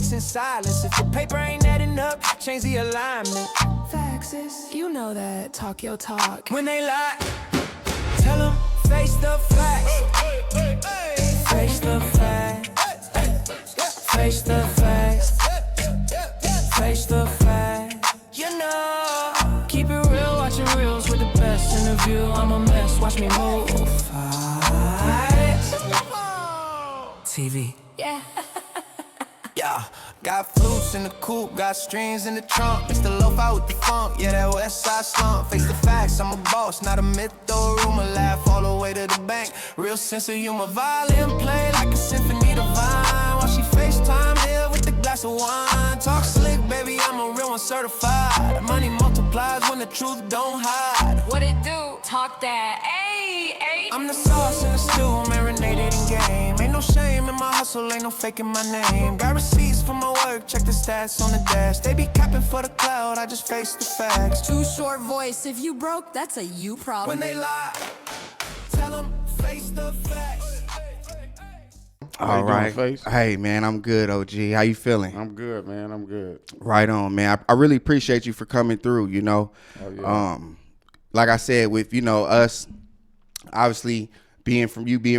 in silence. If the paper ain't adding up, change the alignment. Faxes, you know that. Talk your talk. When they lie, tell them face the facts. Face the facts. Face the facts. Face the facts. You know, keep it real, watching reels with the best interview. I'm a mess, watch me move. TV. Yeah. Yeah, got flutes in the coupe, got strings in the trunk. Mix the lo-fi with the funk, yeah, that west side slump. Face the facts, I'm a boss, not a myth or a rumor. Laugh all the way to the bank, real sense of humor. Violin play like a symphony divine, while she FaceTime here with the glass of wine. Talk slick, baby, I'm a real one certified. Money multiplies when the truth don't hide. What it do? Talk that, ayy, ayy. I'm the sauce in the stew, marinated in game. Ain't no shame in my hustle, ain't no faking my name. Got receipts for my work, check the stats on the dash. They be capping for the cloud, I just face the facts. Too short voice, if you broke, that's a you problem. When they lie, tell them face the facts. All right. Hey, man, I'm good, OG. How you feeling? I'm good, man. I'm good. Right on, man. I really appreciate you for coming through, you know. Oh, yeah. Like I said, with, you know, us, obviously, being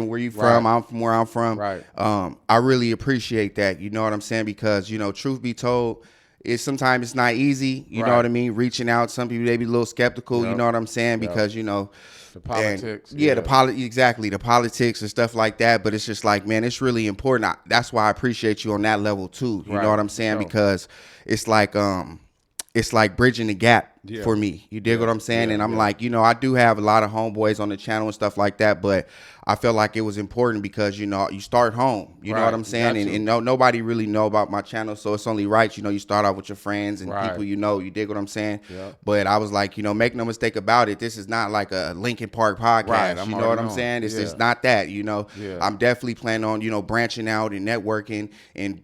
where you from, Right. I'm from where I'm from. Right. I really appreciate that. You know what I'm saying? Because, you know, truth be told, sometimes it's not easy. You know Right. what I mean? Reaching out, some people, they be a little skeptical. You Yep. know what I'm saying? Yep. Because, you know, The politics. and, exactly, the politics and stuff like that. But it's just like, man, it's really important. That's why I appreciate you on that level too. You Right. know what I'm saying? Sure. Because it's like bridging the gap Yeah. for me. You dig what I'm saying? Yeah, And I'm yeah. like, you know, I do have a lot of homeboys on the channel and stuff like that, but I felt like it was important because, you know, you start home. You know Right. what I'm saying? Got And to. nobody really know about my channel, so it's only right, you know, you start off with your friends and Right. people you know. You dig what I'm saying? Yeah. But I was like, you know, make no mistake about it, this is not like a Linkin Park podcast. Right, I'm You know what already I'm knowing. saying? It's Yeah. not that, you know. Yeah. I'm definitely planning on, you know, branching out and networking and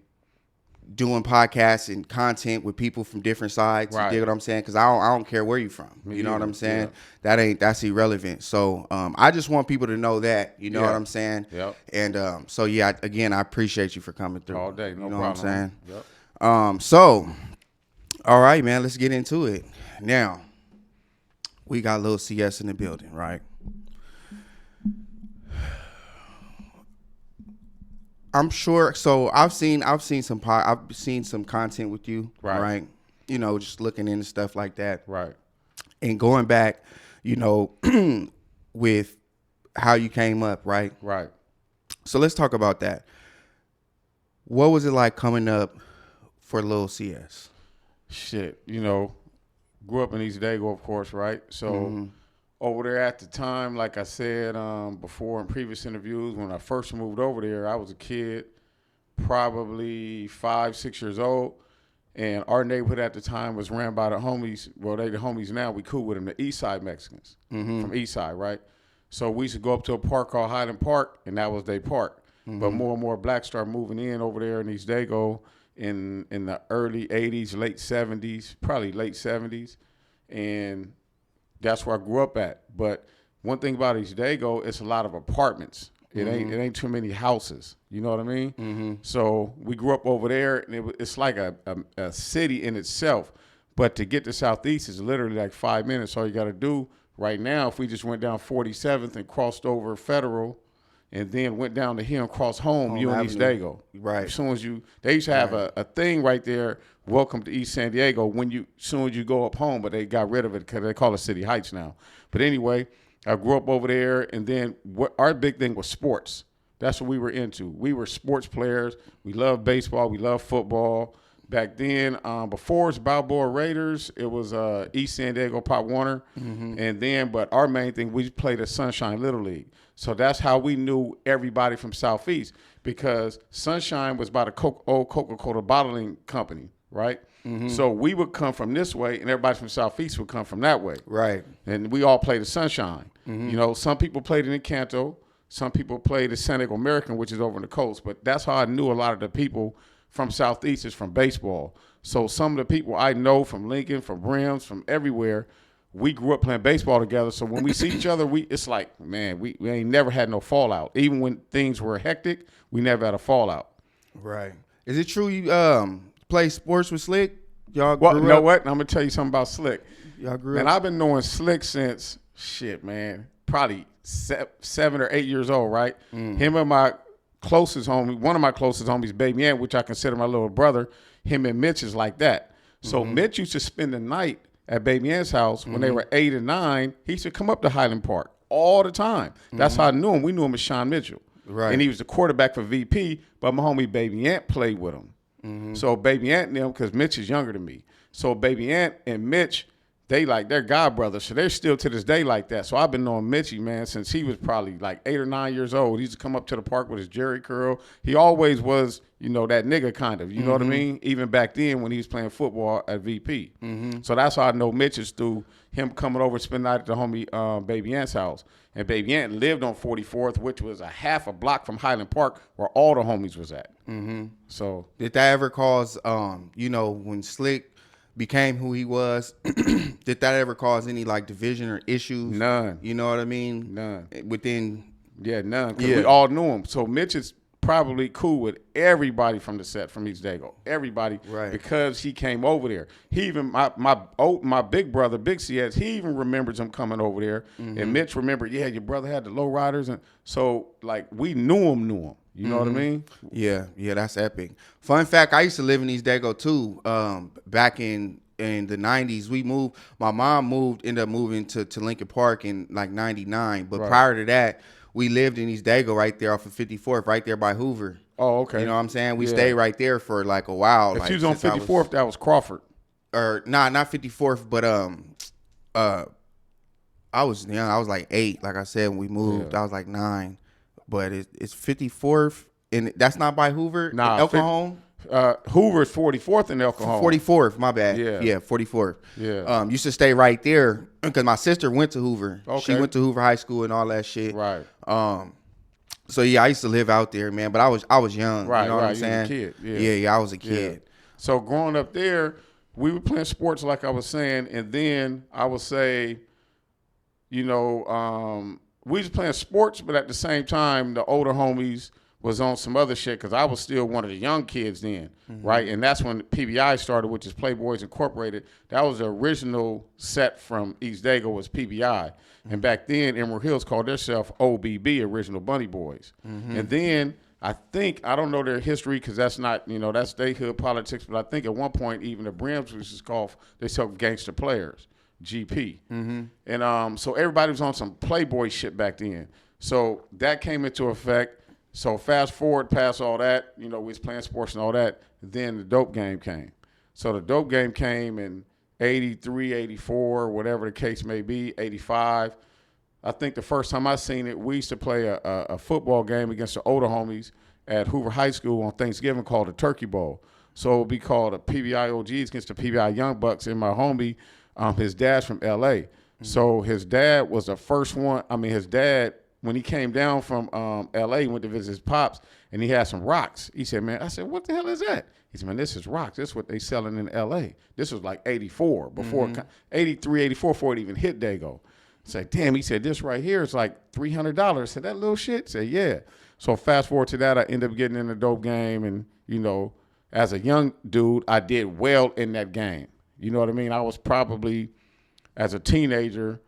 doing podcasts and content with people from different sides. Right. You dig what I'm saying? Because I don't care where you from. Me You know what either. I'm saying? Yeah. That's irrelevant. So I just want people to know that. You know Yeah. what I'm saying? Yep. And so yeah, again, I appreciate you for coming through. All day. No you know problem. what I'm saying? Yep. So all right, man, let's get into it. Now, we got LIL CS in the building, right? I'm sure. So I've seen some content with you, Right. You know, just looking into stuff like that, Right. and going back, you know, with how you came up, right? Right. So let's talk about that. What was it like coming up for LIL CS? Shit. You know, grew up in East Dago, of course, right? So Mm-hmm. over there at the time, like I said before in previous interviews, when I first moved over there, I was a kid, probably 5, 6 years old. And our neighborhood at the time was ran by the homies. Well, they the homies now. We cool with them, the East Side Mexicans from East Side, right? So we used to go up to a park called Highland Park, and that was their park. But more and more blacks started moving in over there in East Dago in the early 80s, late 70s, probably late 70s. And that's where I grew up at. But one thing about East Dago, it's a lot of apartments. It ain't too many houses. You know what I mean? So we grew up over there, and it's like a city in itself. But to get to Southeast is literally like 5 minutes. All you got to do right now, if we just went down 47th and crossed over Federal, and then went down to here and crossed home, you in East Avenue. Dago. Right. As soon as they used to have a thing right there, welcome to East San Diego, as soon as you go up home, but they got rid of it because they call it City Heights now. But anyway, I grew up over there, and then our big thing was sports. That's what we were into. We were sports players. We loved baseball. We loved football. Back then, before it's Balboa Raiders, it was East San Diego Pop Warner. And then, but our main thing, we played at Sunshine Little League. So that's how we knew everybody from Southeast, because Sunshine was by the old Coca-Cola bottling company, right? So we would come from this way, and everybody from Southeast would come from that way. Right. And we all played at Sunshine. You know, some people played in Encanto. Some people played at San Diego American, which is over on the coast. But that's how I knew a lot of the people from Southeast is from baseball. So some of the people I know from Lincoln, from Rims, from everywhere, we grew up playing baseball together. So when we see each other, it's like, man, we ain't never had no fallout. Even when things were hectic, we never had a fallout. Right. Is it true you play sports with Slick? Y'all Well, grew you know up? what? I'm gonna tell you something about Slick. Y'all grew Man, up? I've been knowing Slick since probably 7 or 8 years old, right? Him and my closest homie, one of my closest homies, Baby Ant, which I consider my little brother, him and Mitch is like that. So Mitch used to spend the night at Baby Ant's house when they were 8 and 9. He used to come up to Highland Park all the time. That's how I knew him. We knew him as Sean Mitchell. Right. And he was the quarterback for VP, but my homie Baby Ant played with him. So Baby Ant and them, because Mitch is younger than me. So Baby Ant and Mitch, they're god brothers. So they're still to this day like that. So I've been knowing Mitchy, man, since he was probably like 8 or 9 years old. He used to come up to the park with his jerry curl. He always was, that nigga kind of, you know what I mean? Even back then when he was playing football at VP. So that's how I know Mitch is through him coming over to spend the night at the homie Baby Ant's house. And Baby Ant lived on 44th, which was a half a block from Highland Park where all the homies was at. So Did that ever cause, when Slick became who he was, did that ever cause any like division or issues? None. You know what I mean? None. Within. Yeah, none. Because we all knew him. So Mitch is probably cool with everybody from the set from East Dago. Everybody. Right. Because he came over there. He even, my big brother, Big CS, he even remembers him coming over there. And Mitch remembered, yeah, your brother had the low riders. And so, like, we knew him. You know what I mean? Yeah, that's epic. Fun fact, I used to live in East Dago too. Back in the 90s, my mom ended up moving to Lincoln Park in like 99. But prior to that, we lived in East Dago right there off of 54th, right there by Hoover. Oh, okay. You know what I'm saying? We stayed right there for like a while. If like, she was on 54th, that was Crawford. Not 54th, but I was young. I was like 8, like I said, when we moved. I was like 9. But it's 54th, and that's not by Hoover? Nah. El Cajon? Hoover's 44th in El Cajon. 44th, my bad. Yeah. 44th. Yeah. Used to stay right there because my sister went to Hoover. Okay. She went to Hoover High School and all that shit. Right. So yeah, I used to live out there, man. But I was young. Right, You know what I'm right. You was saying? a kid. Yeah, I was a kid. So growing up there, we were playing sports like I was saying, and then I would say, we was playing sports, but at the same time, the older homies was on some other shit because I was still one of the young kids then, right? And that's when PBI started, which is Playboys Incorporated. That was the original set from East Dago was PBI. And back then, Emerald Hills called themselves OBB, Original Bunny Boys. And then I don't know their history because that's not, that's their hood politics, but I think at one point even the Brims was just called, they said Gangster Players, GP. And so everybody was on some Playboy shit back then. So that came into effect. So fast forward past all that, we was playing sports and all that, then the dope game came. So the dope game came in 83, 84, whatever the case may be, 85. I think the first time I seen it, we used to play a football game against the older homies at Hoover High School on Thanksgiving called the Turkey Bowl. So it would be called a PBI OGs against the PBI Young Bucks. And my homie, his dad's from L.A. So his dad was the first one. His dad, when he came down from L.A., went to visit his pops, and he had some rocks. He said, man, I said, what the hell is that? He said, man, this is rocks. This is what they selling in L.A. This was like 84, before 83, 84, before it even hit Dago. I said, damn, he said, this right here is like $300. I said, that little shit? I said, yeah. So fast forward to that, I ended up getting in the dope game, and, as a young dude, I did well in that game. You know what I mean? I was probably, as a teenager,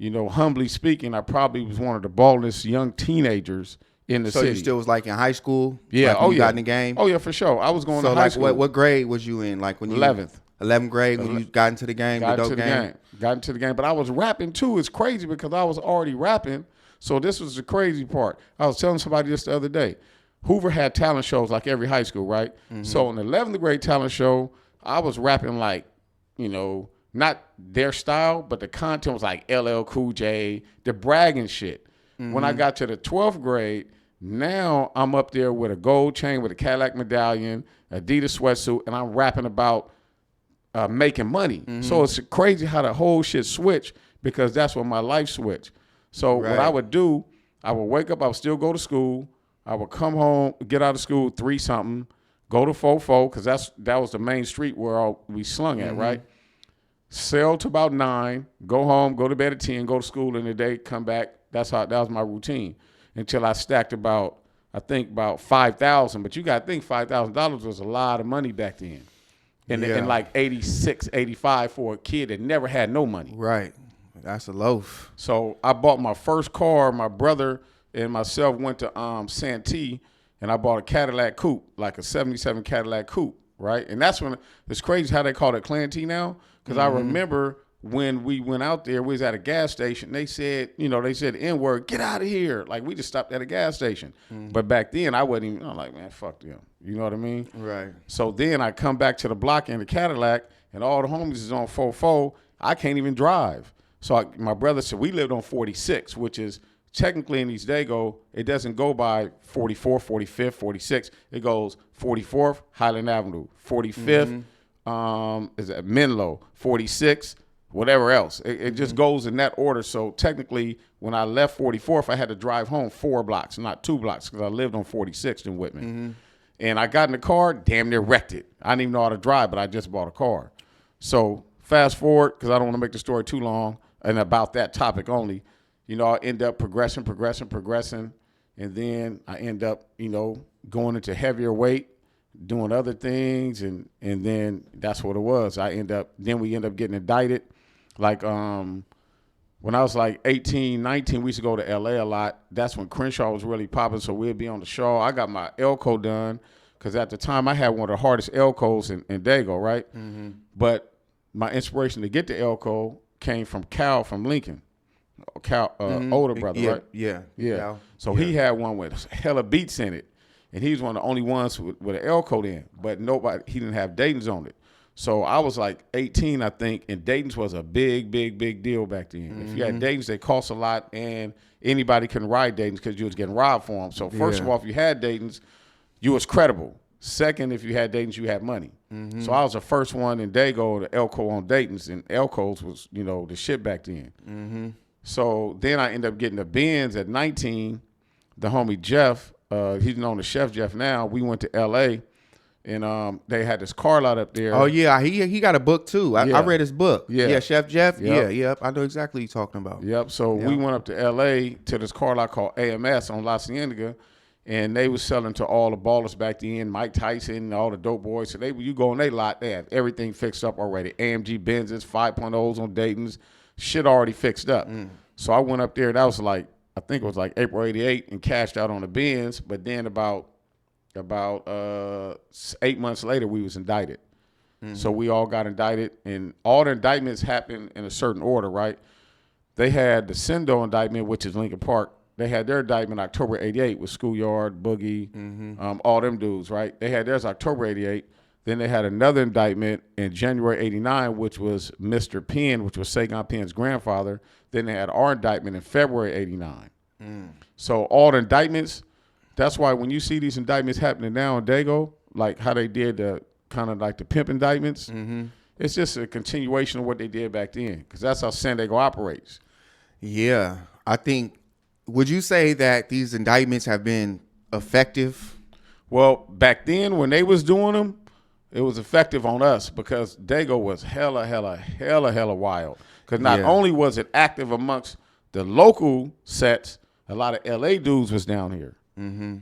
humbly speaking, I probably was one of the ballest young teenagers in the city. So you still was like in high school? Yeah. Like when you got in the game? Oh, yeah, for sure. I was going so to high like school. what grade was you in? Like when you 11th. 11th grade when you got into the game, Got the dope into the game. Got into the game. But I was rapping too. It's crazy because I was already rapping. So this was the crazy part. I was telling somebody this the other day. Hoover had talent shows like every high school, right? So in the 11th grade talent show, I was rapping like, not their style, but the content was like LL Cool J, the bragging shit. When I got to the 12th grade, now I'm up there with a gold chain with a Cadillac medallion, Adidas sweatsuit, and I'm rapping about making money. So it's crazy how the whole shit switched because that's when my life switched. So what I would do, I would wake up, I would still go to school. I would come home, get out of school 3-something, go to 4-4, because that was the main street where we slung at, right? Sell to about 9, go home, go to bed at 10, go to school in the day, come back. That was my routine until I stacked about I think about $5,000, but you got to think $5,000 was a lot of money back then. In like 86, 85 for a kid that never had no money. Right. That's a loaf. So I bought my first car. My brother and myself went to Santee, and I bought a Cadillac coupe, like a 77 Cadillac coupe, right? And that's when it's crazy how they call it Clan-T now, because I remember when we went out there, we was at a gas station. They said, the N-word, get out of here. Like, we just stopped at a gas station. But back then, I wasn't even, I'm like, man, fuck them. You know what I mean? Right. So then I come back to the block in the Cadillac, and all the homies is on 4-4. I can't even drive. So my brother said, we lived on 46, which is technically in East Dago, it doesn't go by 44th, 45th, 46th. It goes 44th, Highland Avenue, 45th, is at Menlo, 46th, whatever else. It just goes in that order. So technically, when I left 44th, I had to drive home 4 blocks, not 2 blocks, because I lived on 46th in Whitman. And I got in the car, damn near wrecked it. I didn't even know how to drive, but I just bought a car. So fast forward, because I don't want to make the story too long, and about that topic only, I end up progressing, and then I end up, going into heavier weight, doing other things, and then that's what it was. Then we end up getting indicted. Like when I was like 18, 19, we used to go to LA a lot. That's when Crenshaw was really popping, so we'd be on the show. I got my Elko done, because at the time I had one of the hardest Elkos in Dago, right? But my inspiration to get the Elko came from Cal from Lincoln. Cal, older brother, right? Yeah. Yeah. So he had one with hella beats in it, and he was one of the only ones with an L code in, but he didn't have Dayton's on it. So I was like 18, I think, and Dayton's was a big deal back then. If you had Dayton's, they cost a lot, and anybody couldn't ride Dayton's because you was getting robbed for them. So first of all, if you had Dayton's, you was credible. Second, if you had Dayton's, you had money. So I was the first one in Dago, the Elko on Dayton's, and Elko's was, the shit back then. So then I ended up getting the Benz at 19. The homie Jeff, he's known as Chef Jeff now. We went to L.A., and they had this car lot up there. Oh, yeah. He got a book, too. I read his book. Yeah. Chef Jeff. Yep. Yeah. I know exactly what you're talking about. Yep. So we went up to L.A. to this car lot called AMS on La Cienega, and they was selling to all the ballers back then, Mike Tyson and all the dope boys. So you go on their lot, they have everything fixed up already. AMG Benzes, 5.0s on Dayton's, shit already fixed up. So I went up there. That was like, I think it was like April 88, and cashed out on the Benz. But then about 8 months later, we was indicted. So we all got indicted, and all the indictments happened in a certain order, right? They had the Sendo indictment, which is Lincoln Park. They had their indictment October 88 with Schoolyard, Boogie, all them dudes, right? They had theirs October 88. Then they had another indictment in January 89, which was Mr. Penn, which was Sagan Penn's grandfather. Then they had our indictment in February 89. So all the indictments, that's why when you see these indictments happening now in Dago, like how they did the kind of like the pimp indictments, it's just a continuation of what they did back then, because that's how San Diego operates. Yeah. I think, would you say that these indictments have been effective? Well, back then when they was doing them, it was effective on us because Dago was hella wild. Because not only was it active amongst the local sets, a lot of LA dudes was down here.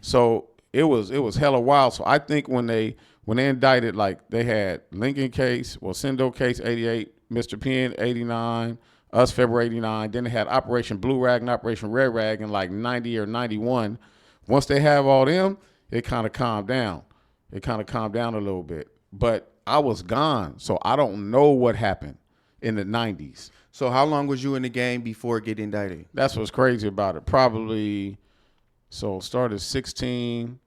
So it was hella wild. So I think when they indicted, like they had Lincoln case, Sendo case 88, Mr. Penn 89, us February 89. Then they had Operation Blue Rag and Operation Red Rag in like 90 or 91. Once they have all them, it kind of calmed down. It kind of calmed down a little bit. But I was gone, so I don't know what happened in the 90s. So how long was you in the game before getting indicted? That's what's crazy about it. Probably, started 16.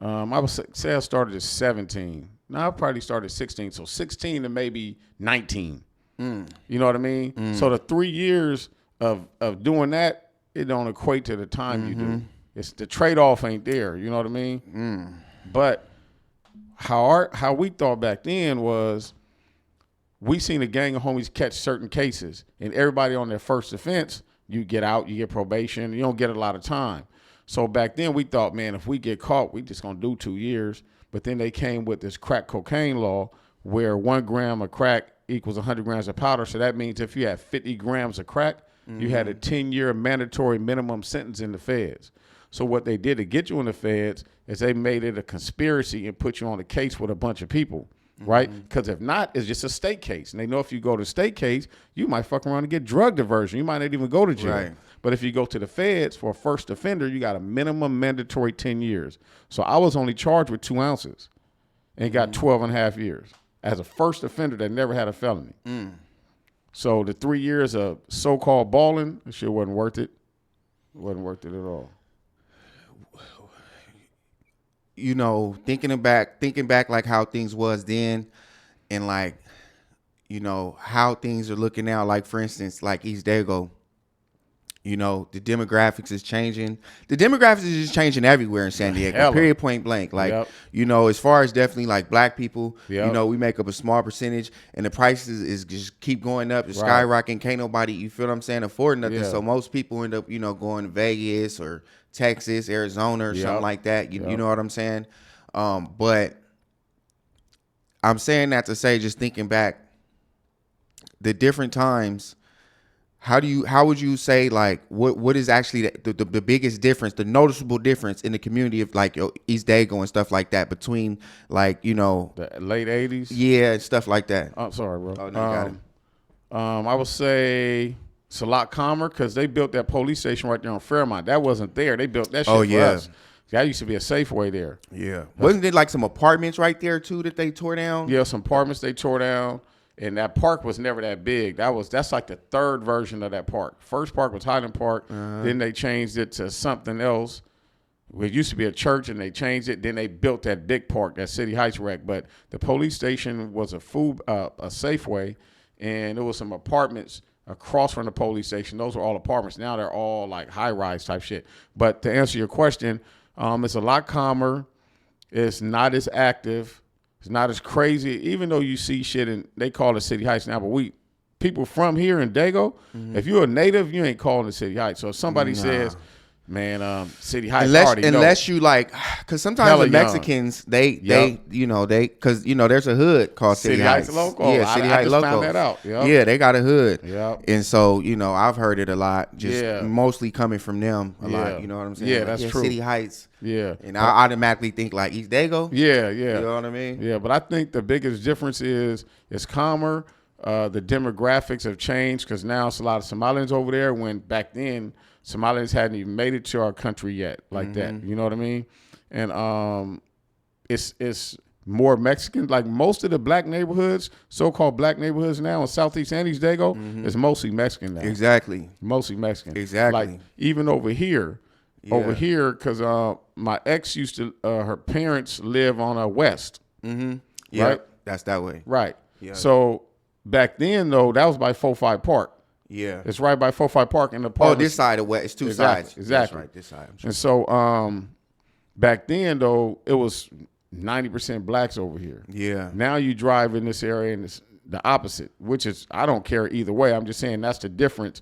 I would say I started at 17. No, I probably started 16. So 16 to maybe 19. You know what I mean? So the 3 years of doing that, it don't equate to the time you do. It's the trade-off ain't there. You know what I mean? But how we thought back then was we seen a gang of homies catch certain cases, and everybody on their first offense, you get out, you get probation, you don't get a lot of time. So back then we thought, man, if we get caught, we just gonna do 2 years. But then they came with this crack cocaine law where 1 gram of crack equals 100 grams of powder. So that means if you had 50 grams of crack, you had a 10-year mandatory minimum sentence in the feds. So what they did to get you in the feds is they made it a conspiracy and put you on a case with a bunch of people, right? Because if not, it's just a state case. And they know if you go to state case, you might fuck around and get drug diversion. You might not even go to jail. Right. But if you go to the feds for a first offender, you got a minimum mandatory 10 years. So I was only charged with 2 ounces and got 12 and a half years as a first offender that never had a felony. So the 3 years of so-called balling, that shit wasn't worth it. It wasn't worth it at all. You know, thinking back like how things was then, and like, you know, how things are looking now. Like for instance, like East Dago. You know, the demographics is changing. The demographics is just changing everywhere in San Diego. Hella. Period, point blank. Like, you know, as far as definitely like black people, you know, we make up a small percentage, and the prices is just keep going up. It's skyrocketing. Can't nobody, you feel what I'm saying, afford nothing. So most people end up, you know, going to Vegas or Texas, Arizona or something like that. You know what I'm saying? But I'm saying that to say, just thinking back, the different times. How would you say, like, what is actually the biggest difference, the noticeable difference in the community of like East Dago and stuff like that between, like, you know, the late 80s? Yeah, and stuff like that. I'm sorry, bro. Oh, no, you got it. I would say it's a lot calmer because they built that police station right there on Fairmont. That wasn't there. They built that shit for us. That used to be a Safeway there. Yeah. Wasn't there like some apartments right there too that they tore down? Yeah, some apartments they tore down. And that park was never that big. That's like the third version of that park. First park was Highland Park. Then they changed it to something else. It used to be a church, and they changed it. Then they built that big park, that City Heights wreck. But the police station was a Safeway, and there was some apartments across from the police station. Those were all apartments. Now they're all like high-rise type shit. But to answer your question, it's a lot calmer. It's not as active. It's not as crazy, even though you see shit and they call it City Heights now, but people from here in Dago, if you're a native, you ain't calling it City Heights. So if somebody says, man, City Heights unless you like, because sometimes the Mexicans, they you know, because, you know, there's a hood called City Heights. Local. Yeah, City Heights Local. Found that out. Yeah, they got a hood. Yep. And so, you know, I've heard it a lot, just mostly coming from them a lot. You know what I'm saying? Yeah, like, that's true. City Heights. Yeah. And I automatically think like East Dago. Yeah. You know what I mean? Yeah, but I think the biggest difference is it's calmer. The demographics have changed because now it's a lot of Somalians over there, when back then Somalians hadn't even made it to our country yet like that. You know what I mean? And it's more Mexican. Like most of the black neighborhoods, so-called black neighborhoods now in Southeast and East Dago, is mostly Mexican now. Exactly. Mostly Mexican. Exactly. Like even over here, because my ex used to, her parents live on a West. Yeah, right? That's that way. Right. Yeah. So back then, though, that was by 4-5 Park. Yeah. It's right by 4-5 Park in the park. Oh, this side of West. It's two sides. Exactly. That's right, this side. And so back then, though, it was 90% blacks over here. Yeah. Now you drive in this area and it's the opposite, which is, I don't care either way. I'm just saying that's the difference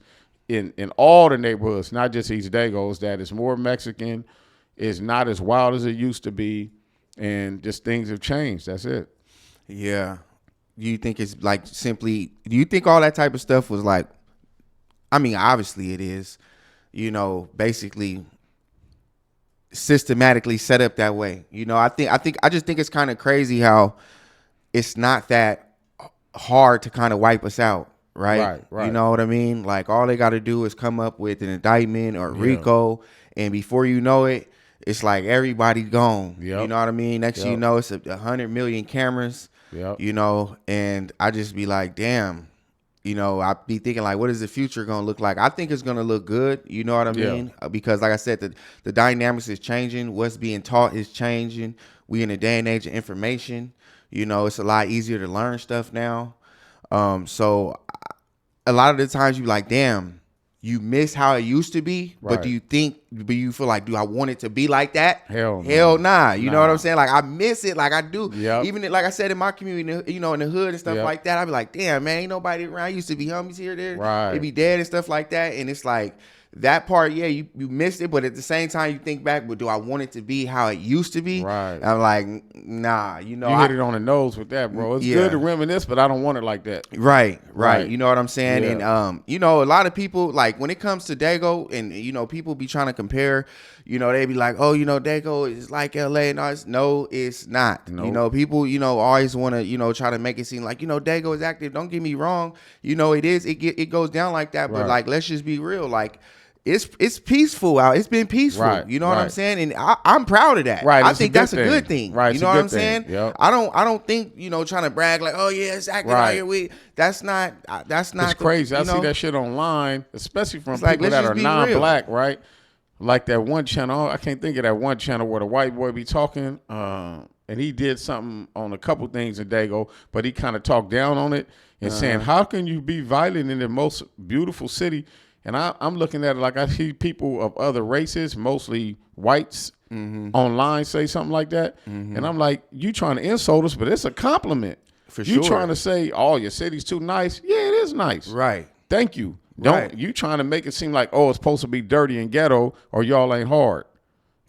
in all the neighborhoods, not just East Dago, is that it's more Mexican, it's not as wild as it used to be, and just things have changed. That's it. Yeah. Do you think it's like simply, do you think all that type of stuff was like, I mean, obviously it is, you know, basically systematically set up that way. You know, I just think it's kind of crazy how it's not that hard to kind of wipe us out. Right. You know what I mean? Like all they got to do is come up with an indictment or RICO, and before you know it, it's like everybody gone. Yep. You know what I mean? Next thing you know, it's 100 million cameras. Yep. You know, and I just be like, damn. You know, I be thinking like, what is the future gonna look like? I think it's gonna look good. You know what I mean? Because like I said, the dynamics is changing. What's being taught is changing. We in a day and age of information. You know, it's a lot easier to learn stuff now. So a lot of the times you like, damn, you miss how it used to be. Right. But do you feel like, do I want it to be like that? Hell nah. You know what I'm saying? Like I miss it. Like I do. Yep. Even like I said in my community, you know, in the hood and stuff like that, I be like, damn, man, ain't nobody around. Used to be homies here, there. Right. They be dead and stuff like that. And it's like that part, yeah, you missed it, but at the same time, you think back, but do I want it to be how it used to be? Right. I'm like, nah, you know. You hit it on the nose with that, bro. It's good to reminisce, but I don't want it like that. Right. You know what I'm saying? Yeah. And, you know, a lot of people, like, when it comes to dago, and, you know, people be trying to compare, you know, they be like, oh, you know, dago is like LA and all this. No, it's not. Nope. You know, people, you know, always want to, you know, try to make it seem like, you know, dago is active. Don't get me wrong. You know, it goes down like that. But, like, let's just be real. Like, it's peaceful out. It's been peaceful. Right, You know what I'm saying? And I'm proud of that. Right. I think that's a good thing. Right. You know what I'm saying? Yep. I don't think, you know, trying to brag like, oh yeah, it's active out here. That's not. It's crazy. I see that shit online, especially from people like, that are non-black, real. right? Like that one channel. I can't think of that one channel where the white boy be talking, and he did something on a couple things in dago, but he kind of talked down on it and saying, how can you be violent in the most beautiful city? And I'm looking at it like I see people of other races, mostly whites, online say something like that. And I'm like, you trying to insult us, but it's a compliment. For you sure. Trying to say, oh, your city's too nice. Yeah, it is nice. Right. Thank you. Don't you trying to make it seem like, oh, it's supposed to be dirty and ghetto or y'all ain't hard.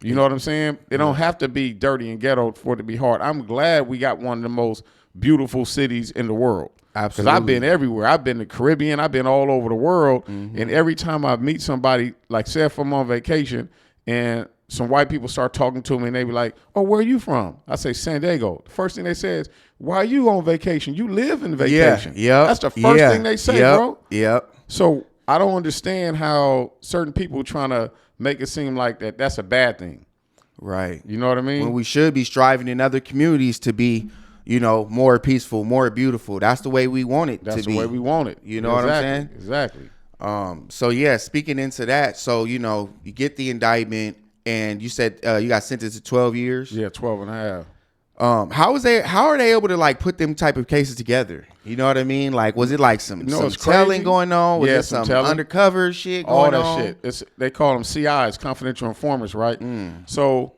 You know what I'm saying? It don't have to be dirty and ghetto for it to be hard. I'm glad we got one of the most beautiful cities in the world. Absolutely. Because I've been everywhere. I've been to the Caribbean. I've been all over the world. And every time I meet somebody, like say if I'm on vacation and some white people start talking to me and they be like, oh, where are you from? I say San Diego. The first thing they say is, why are you on vacation? You live in vacation. Yeah. That's the first thing they say, bro. Yep. So I don't understand how certain people trying to make it seem like that's a bad thing. Right. You know what I mean? When we should be striving in other communities to be, you know, more peaceful, more beautiful. That's the way we want it to be. That's the way we want it. You know what I'm saying? Exactly. So yeah, speaking into that, so, you know, you get the indictment and you said you got sentenced to 12 years. Yeah, 12 and a half. How are they able to like put them type of cases together? You know what I mean? Like, was it like some telling going on? Was it some undercover shit going on? All that shit. They call them CIs, confidential informers, right? So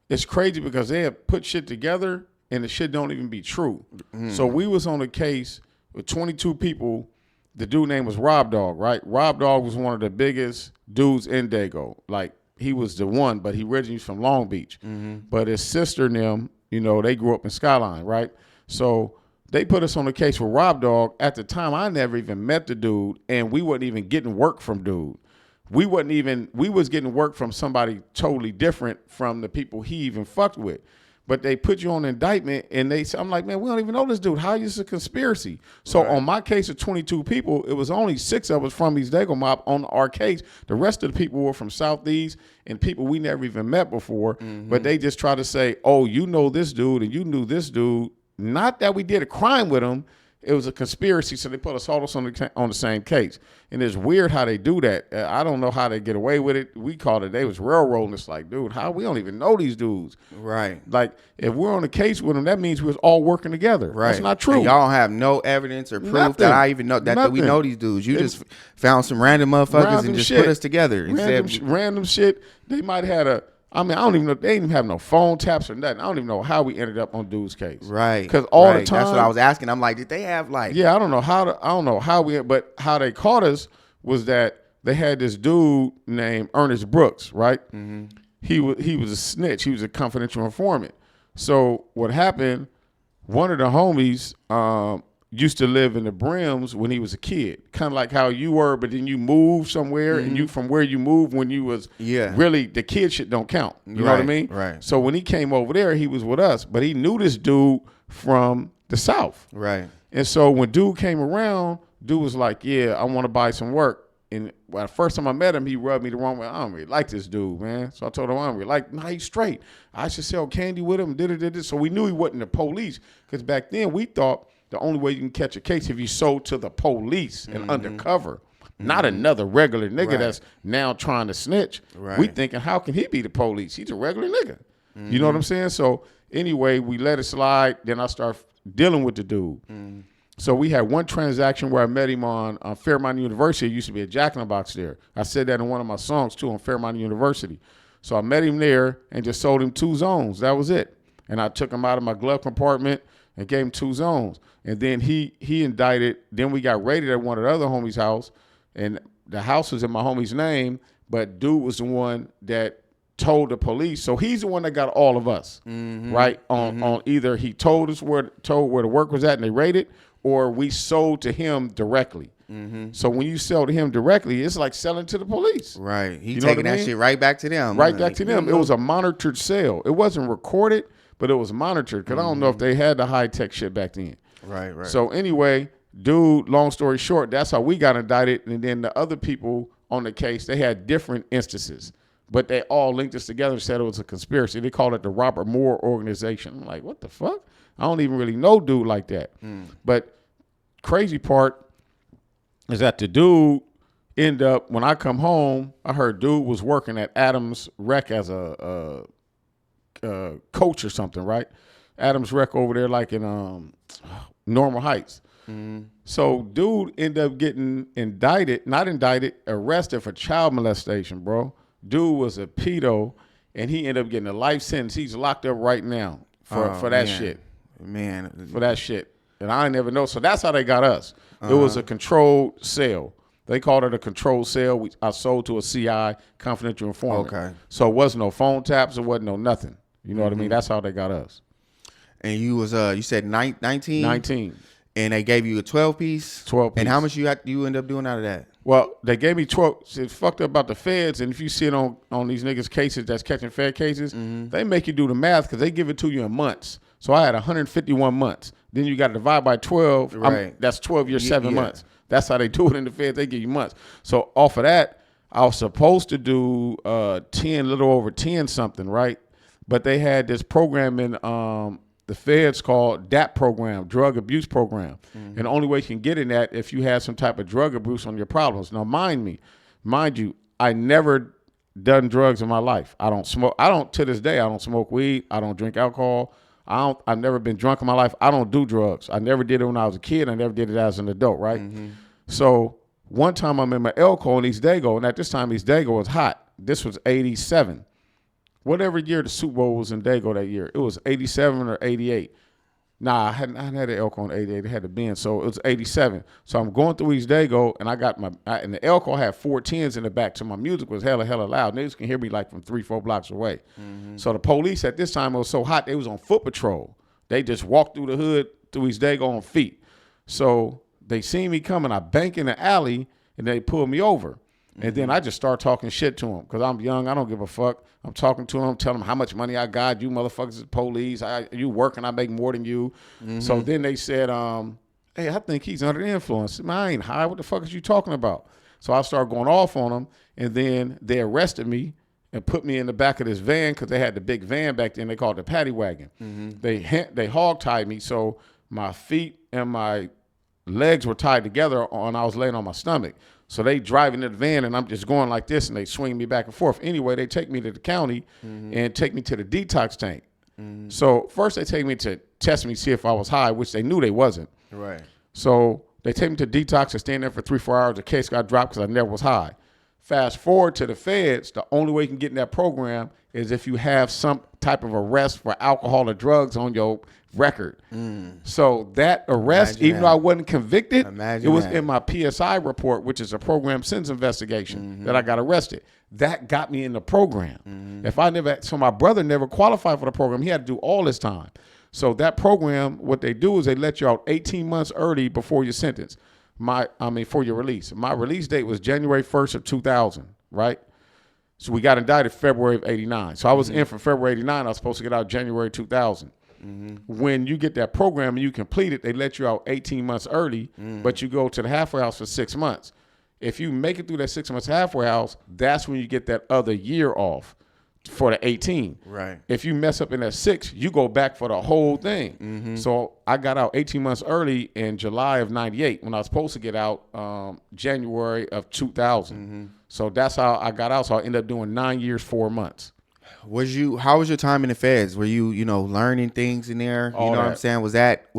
it's crazy because they have put shit together and the shit don't even be true. So we was on a case with 22 people. The dude name was Rob Dog, right? Rob Dog was one of the biggest dudes in dago. Like, he was the one, but he originally from Long Beach. But his sister and them, you know, they grew up in Skyline, right? So they put us on a case with Rob Dog. At the time, I never even met the dude, and we wasn't even getting work from dude. We was getting work from somebody totally different from the people he even fucked with. But they put you on indictment, and I'm like, man, we don't even know this dude. How is this a conspiracy? So on my case of 22 people, it was only 6 of us from East Dago Mob on our case. The rest of the people were from Southeast and people we never even met before. But they just try to say, oh, you know this dude and you knew this dude. Not that we did a crime with him. It was a conspiracy, so they put us all on the same case. And it's weird how they do that. I don't know how they get away with it. We called it, they was railroading us like, dude, how? We don't even know these dudes. Right. Like, if we're on a case with them, that means we was all working together. Right. That's not true. And y'all have no evidence or proof that I even know that we know these dudes. You just found some random motherfuckers and just put us together. Random shit. They might have had I don't even know. They didn't even have no phone taps or nothing. I don't even know how we ended up on dude's case. Right. Because the time. That's what I was asking. I'm like, did they have like? Yeah, I don't know but how they caught us was that they had this dude named Ernest Brooks, right? He was a snitch. He was a confidential informant. So what happened? One of the homies used to live in the Brims when he was a kid, kind of like how you were, but then you moved somewhere, and you from where you moved when you was really the kid shit don't count. You know what I mean? Right. So when he came over there, he was with us, but he knew this dude from the South. Right. And so when dude came around, dude was like, yeah, I want to buy some work. And the first time I met him, he rubbed me the wrong way. I don't really like this dude, man. So I told him I don't really like. Nah, he's straight. I should sell candy with him. Did it. So we knew he wasn't the police, because back then we thought the only way you can catch a case if you sold to the police and undercover, not another regular nigga that's now trying to snitch. Right. We thinking, how can he be the police? He's a regular nigga. You know what I'm saying? So anyway, we let it slide. Then I start dealing with the dude. So we had one transaction where I met him on Fairmont University. It used to be a Jack in the Box there. I said that in one of my songs too on Fairmont University. So I met him there and just sold him 2 zones. That was it. And I took him out of my glove compartment and gave him 2 zones. And then he indicted. Then we got raided at one of the other homies' house, and the house was in my homie's name, but dude was the one that told the police. So he's the one that got all of us, right? On either he told where the work was at and they raided, or we sold to him directly. So when you sell to him directly, it's like selling to the police. Right. He You know taking what I that mean? shit right back to them. Right back to them. It was a monitored sale. It wasn't recorded, but it was monitored because I don't know if they had the high tech shit back then. Right, right. So anyway, dude, long story short, that's how we got indicted. And then the other people on the case, they had different instances, but they all linked us together and said it was a conspiracy. They called it the Robert Moore Organization. I'm like, what the fuck? I don't even really know dude like that. But crazy part is that the dude end up, when I come home, I heard dude was working at Adams Rec as a coach or something, right? Adams Rec over there like in Normal Heights. So dude ended up getting arrested for child molestation, bro. Dude was a pedo, and he ended up getting a life sentence. He's locked up right now for that shit. Man. For that shit. And I never know. So that's how they got us. It was a controlled sale. They called it a controlled sale. I sold to a CI, confidential informant. Okay. So it wasn't no phone taps. It wasn't no nothing. You know what I mean? That's how they got us. And you was you said 19? 19. And they gave you a 12-piece? 12 piece. And how much you end up doing out of that? Well, they gave me 12. It's fucked up about the feds. And if you see it on these niggas' cases that's catching Fed cases, they make you do the math because they give it to you in months. So I had 151 months. Then you got to divide by 12. Right. That's 12 years, 7 months. That's how they do it in the Fed. They give you months. So off of that, I was supposed to do 10, little over 10 something, right? But they had this program in the Feds called DAP program, drug abuse program. And the only way you can get in that if you had some type of drug abuse on your problems. Now, mind you, I never done drugs in my life. I don't smoke. To this day, I don't smoke weed. I don't drink alcohol. I've never been drunk in my life. I don't do drugs. I never did it when I was a kid. I never did it as an adult, right? So one time I'm in my Elko in East Dago, and at this time East Dago was hot. This was 87. Whatever year the Super Bowl was in Dago that year, it was 87 or 88. Nah, I hadn't had an Elko in 88. It had to be in, so it was 87. So I'm going through East Dago, and I got and the Elko had 4 10s in the back, so my music was hella loud. Niggas can hear me like from 3-4 blocks away. So the police at this time, it was so hot, they was on foot patrol. They just walked through the hood, through East Dago on feet. So they seen me coming. I bank in the alley, and they pulled me over. And then I just start talking shit to them because I'm young. I don't give a fuck. I'm talking to them, telling them how much money I got. You motherfuckers is police. You working, I make more than you. So then they said, hey, I think he's under the influence. Man, I ain't high. What the fuck is you talking about? So I started going off on them. And then they arrested me and put me in the back of this van because they had the big van back then. They called it the paddy wagon. They hog tied me. So my feet and my legs were tied together and I was laying on my stomach. So they drive into the van and I'm just going like this and they swing me back and forth. Anyway, they take me to the county and take me to the detox tank. So first they take me to test me, see if I was high, which they knew they wasn't. Right. So they take me to detox and stand there for 3-4 hours. The case got dropped because I never was high. Fast forward to the feds, the only way you can get in that program is if you have some type of arrest for alcohol or drugs on your record. So that arrest, even though I wasn't convicted, it was in my PSI report, which is a program sins investigation, that I got arrested. That got me in the program. If I never, so my brother never qualified for the program. He had to do all this time. So that program, what they do is they let you out 18 months early before your sentence. For your release. My release date was January 1st of 2000, right? So we got indicted February of 89. So I was in for February 89. I was supposed to get out January 2000. When you get that program and you complete it, they let you out 18 months early, but you go to the halfway house for 6 months. If you make it through that 6 months halfway house, that's when you get that other year off for the 18. Right. If you mess up in that 6, you go back for the whole thing. So I got out 18 months early in July of 98 when I was supposed to get out January of 2000. So that's how I got out. So I ended up doing 9 years, 4 months. How was your time in the feds? Were you, learning things in there? All what that. I'm saying? Was that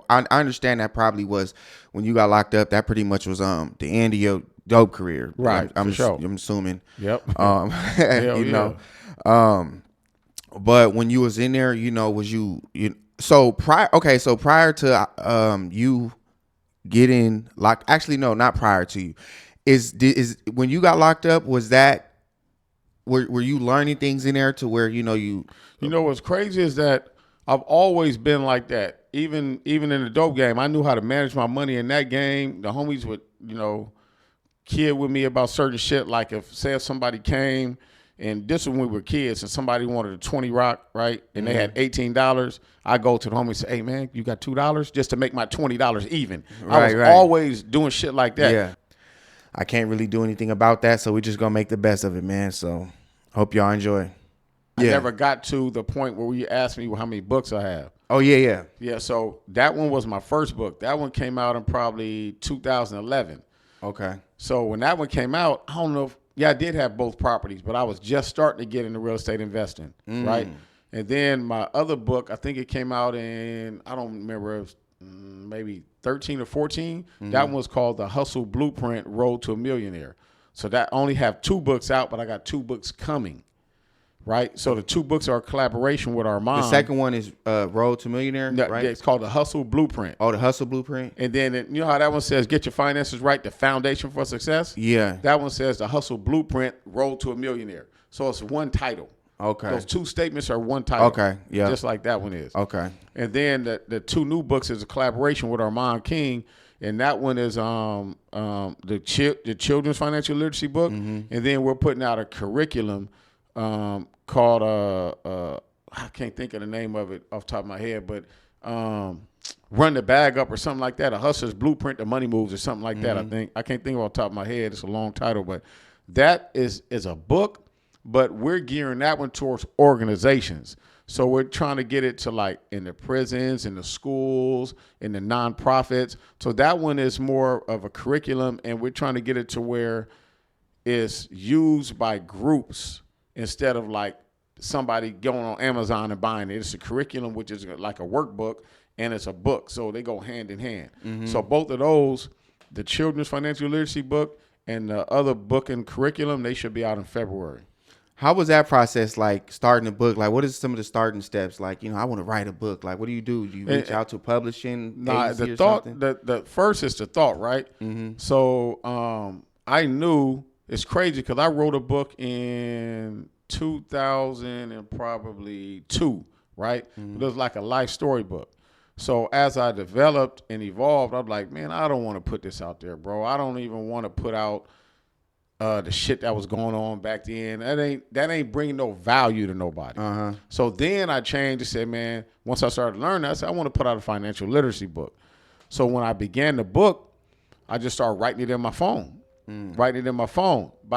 I understand that probably was when you got locked up, that pretty much was the end of your dope career. Right. I'm for sure. I'm assuming. Yep. But when you was in there, was you prior to you getting locked, actually no, not prior to you. Is when you got locked up, was that were you learning things in there to where you know what's crazy is that I've always been like that. Even in the dope game, I knew how to manage my money in that game. The homies would, kid with me about certain shit. Like if somebody came, and this was when we were kids, and somebody wanted a 20 rock, right? And they had $18. I go to the homie and say, hey man, you got $2 just to make my $20 even. I was always doing shit like that. Yeah. I can't really do anything about that, so we just gonna make the best of it, man. So hope y'all enjoy. I never got to the point where you asked me how many books I have. Oh, yeah. Yeah, so that one was my first book. That one came out in probably 2011. Okay. So when that one came out, I don't know if, I did have both properties, but I was just starting to get into real estate investing, right? And then my other book, I think it came out in, I don't remember, it was maybe 13 or 14. That one was called The Hustle Blueprint, Road to a Millionaire. So that only have 2 books out, but I got 2 books coming. Right, so the 2 books are a collaboration with our mom. The second one is Road to Millionaire, right? It's called The Hustle Blueprint. Oh, The Hustle Blueprint. And then you know how that one says, get your finances right, the foundation for success? Yeah. That one says The Hustle Blueprint, Road to a Millionaire. So it's one title. Okay. Those 2 statements are one title. Okay, yeah. Just like that one is. Okay. And then the 2 new books is a collaboration with our mom, King. And that one is the children's financial literacy book. And then we're putting out a curriculum called I can't think of the name of it off the top of my head, but Run the Bag Up or something like that. A Hustler's Blueprint to Money Moves or something like that. I can't think of off the top of my head. It's a long title, but that is a book, but we're gearing that one towards organizations. So we're trying to get it to like in the prisons, in the schools, in the nonprofits. So that one is more of a curriculum, and we're trying to get it to where it's used by groups instead of like somebody going on Amazon and buying it. It's a curriculum, which is like a workbook, and it's a book. So they go hand in hand. So both of those, the children's financial literacy book and the other book and curriculum, they should be out in February. How was that process like starting a book? Like, what is some of the starting steps? Like, I want to write a book. Like, what do? Do you reach out to publishing agency or something? The first is the thought, right? So I knew it's crazy because I wrote a book in 2002, right? It was like a life story book. So as I developed and evolved, I'm like, man, I don't want to put this out there, bro. I don't even want to put out the shit that was going on back then. That ain't bringing no value to nobody. So then I changed and said, man, once I started learning, I said, I want to put out a financial literacy book. So when I began the book, I just started writing it in my phone. By the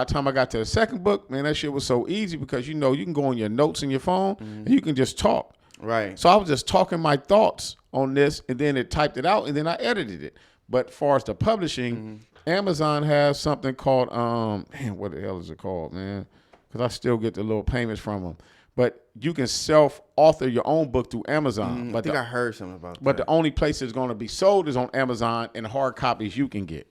time I got to the second book, man, that shit was so easy because you can go on your notes in your phone and you can just talk. Right. So I was just talking my thoughts on this, and then it typed it out, and then I edited it. But as far as the publishing, Amazon has something called what the hell is it called, man? Because I still get the little payments from them. But you can self-author your own book through Amazon. I think I heard something about that. But the only place it's going to be sold is on Amazon, and hard copies you can get.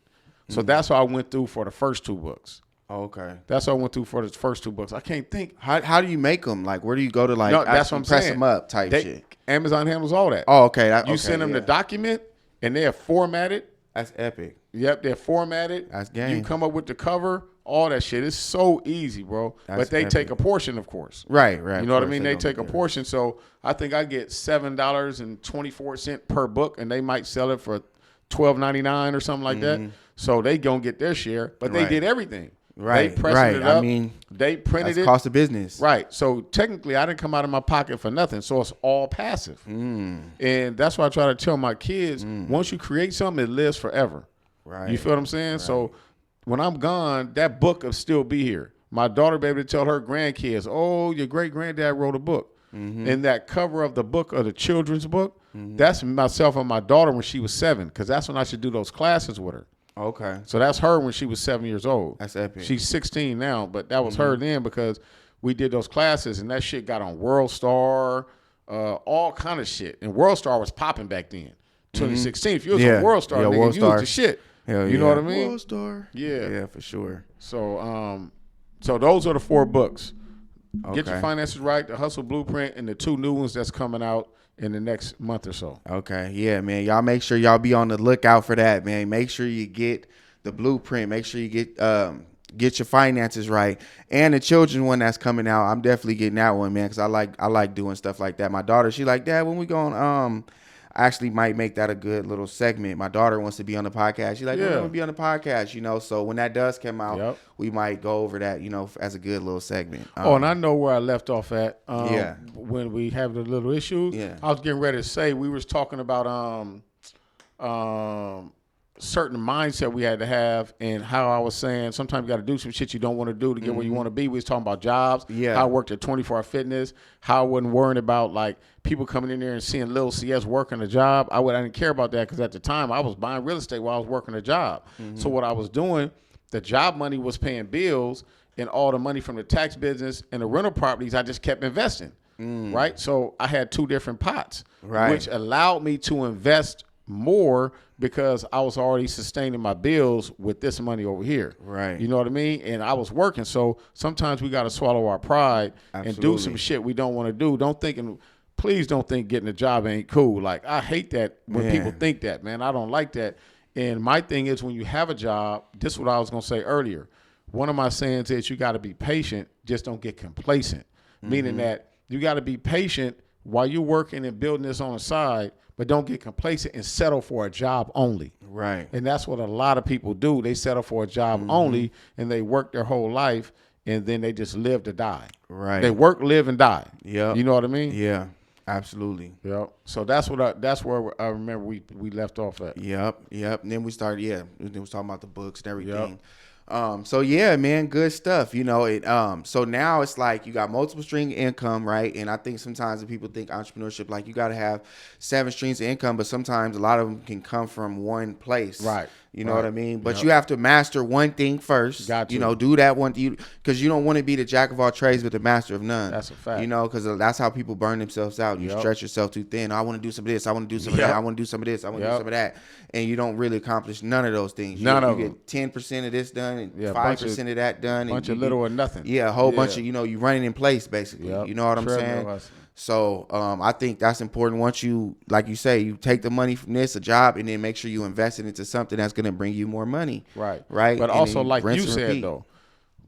So that's what I went through for the first 2 books. Okay. That's what I went through for the first 2 books. I can't think. How do you make them? Like, where do you go to like that's what I'm press saying. them up type shit? Amazon handles all that. Oh, okay. You send them the document, and they're formatted. That's epic. Yep, they're formatted. That's game. You come up with the cover, all that shit. It's so easy, bro. But they take a portion, of course. Right. You know what I mean? They take a portion. So I think I get $7.24 per book, and they might sell it for $12.99 or something like that. So they gonna get their share, but they did everything. Right. They pressed it up. I mean, they printed it. Cost of business. Right. So technically, I didn't come out of my pocket for nothing. So it's all passive. And that's why I try to tell my kids: once you create something, it lives forever. Right. You feel what I'm saying? Right. So when I'm gone, that book will still be here. My daughter be able to tell her grandkids, "Oh, your great granddad wrote a book." And that cover of the book, of the children's book, that's myself and my daughter when she was 7, because that's when I should do those classes with her. Okay. So that's her when she was 7 years old. That's epic. She's 16 now, but that was her then because we did those classes and that shit got on World Star, all kind of shit. And World Star was popping back then. 2016. If you was on World Star, nigga, World you Star. was the shit. Hell you know what I mean? World Star. Yeah. Yeah, for sure. So so those are the 4 books. Okay. Get Your Finances Right, The Hustle Blueprint, and the 2 new ones that's coming out in the next month or so. Okay. Yeah, man. Y'all make sure y'all be on the lookout for that, man. Make sure you get the blueprint. Make sure you get get your finances right. And the children one that's coming out, I'm definitely getting that one, man, because I like doing stuff like that. My daughter, she like, Dad, when we going, I actually might make that a good little segment. My daughter wants to be on the podcast. She's like, I want to be on the podcast, you know. So when that does come out, we might go over that, you know, as a good little segment. And I know where I left off at. When we have the little issues. Yeah. I was getting ready to say we was talking about certain mindset we had to have, and how I was saying sometimes you got to do some shit you don't want to do to get where you want to be. We was talking about jobs, how I worked at 24 Fitness, how I wasn't worrying about like people coming in there and seeing LIL CS working a job. I didn't care about that because at the time I was buying real estate while I was working a job. So what I was doing, the job money was paying bills, and all the money from the tax business and the rental properties I just kept investing. Right, so I had two different pots, which allowed me to invest more because I was already sustaining my bills with this money over here. Right. You know what I mean? And I was working. So sometimes we got to swallow our pride and do some shit we don't want to do. Please don't think getting a job ain't cool. Like, I hate that when people think that, man. I don't like that. And my thing is, when you have a job, this is what I was going to say earlier. One of my sayings is you got to be patient. Just don't get complacent. Meaning that you got to be patient while you're working and building this on the side, but don't get complacent and settle for a job only. Right. And that's what a lot of people do. They settle for a job only, and they work their whole life, and then they just live to die. Right. They work, live, and die. Yeah. You know what I mean? Yeah. Absolutely. Yep. So that's where I remember we left off at. Yep. And then we started. Then we was talking about the books and everything. Yep. So yeah, man, good stuff. You know, so now it's like you got multiple stream income, right? And I think sometimes people think entrepreneurship, like you got to have 7 streams of income, but sometimes a lot of them can come from one place. Right. You know what I mean? But you have to master one thing first. Got to. You know, do that one, because you don't want to be the jack of all trades but the master of none. That's a fact. You know, because that's how people burn themselves out. You stretch yourself too thin. I want to do some of this. I want to do some of that. I want to do some of this. I want to do some of that. And you don't really accomplish none of those things. You get 10% of this done and 5% of that done. Bunch of little or nothing. Yeah, a whole bunch of, you running in place, basically. You know what I'm saying? So I think that's important. Once you, like you say, you take the money from this, a job, and then make sure you invest it into something that's going to bring you more money. Right. Right. But also, like you said, though,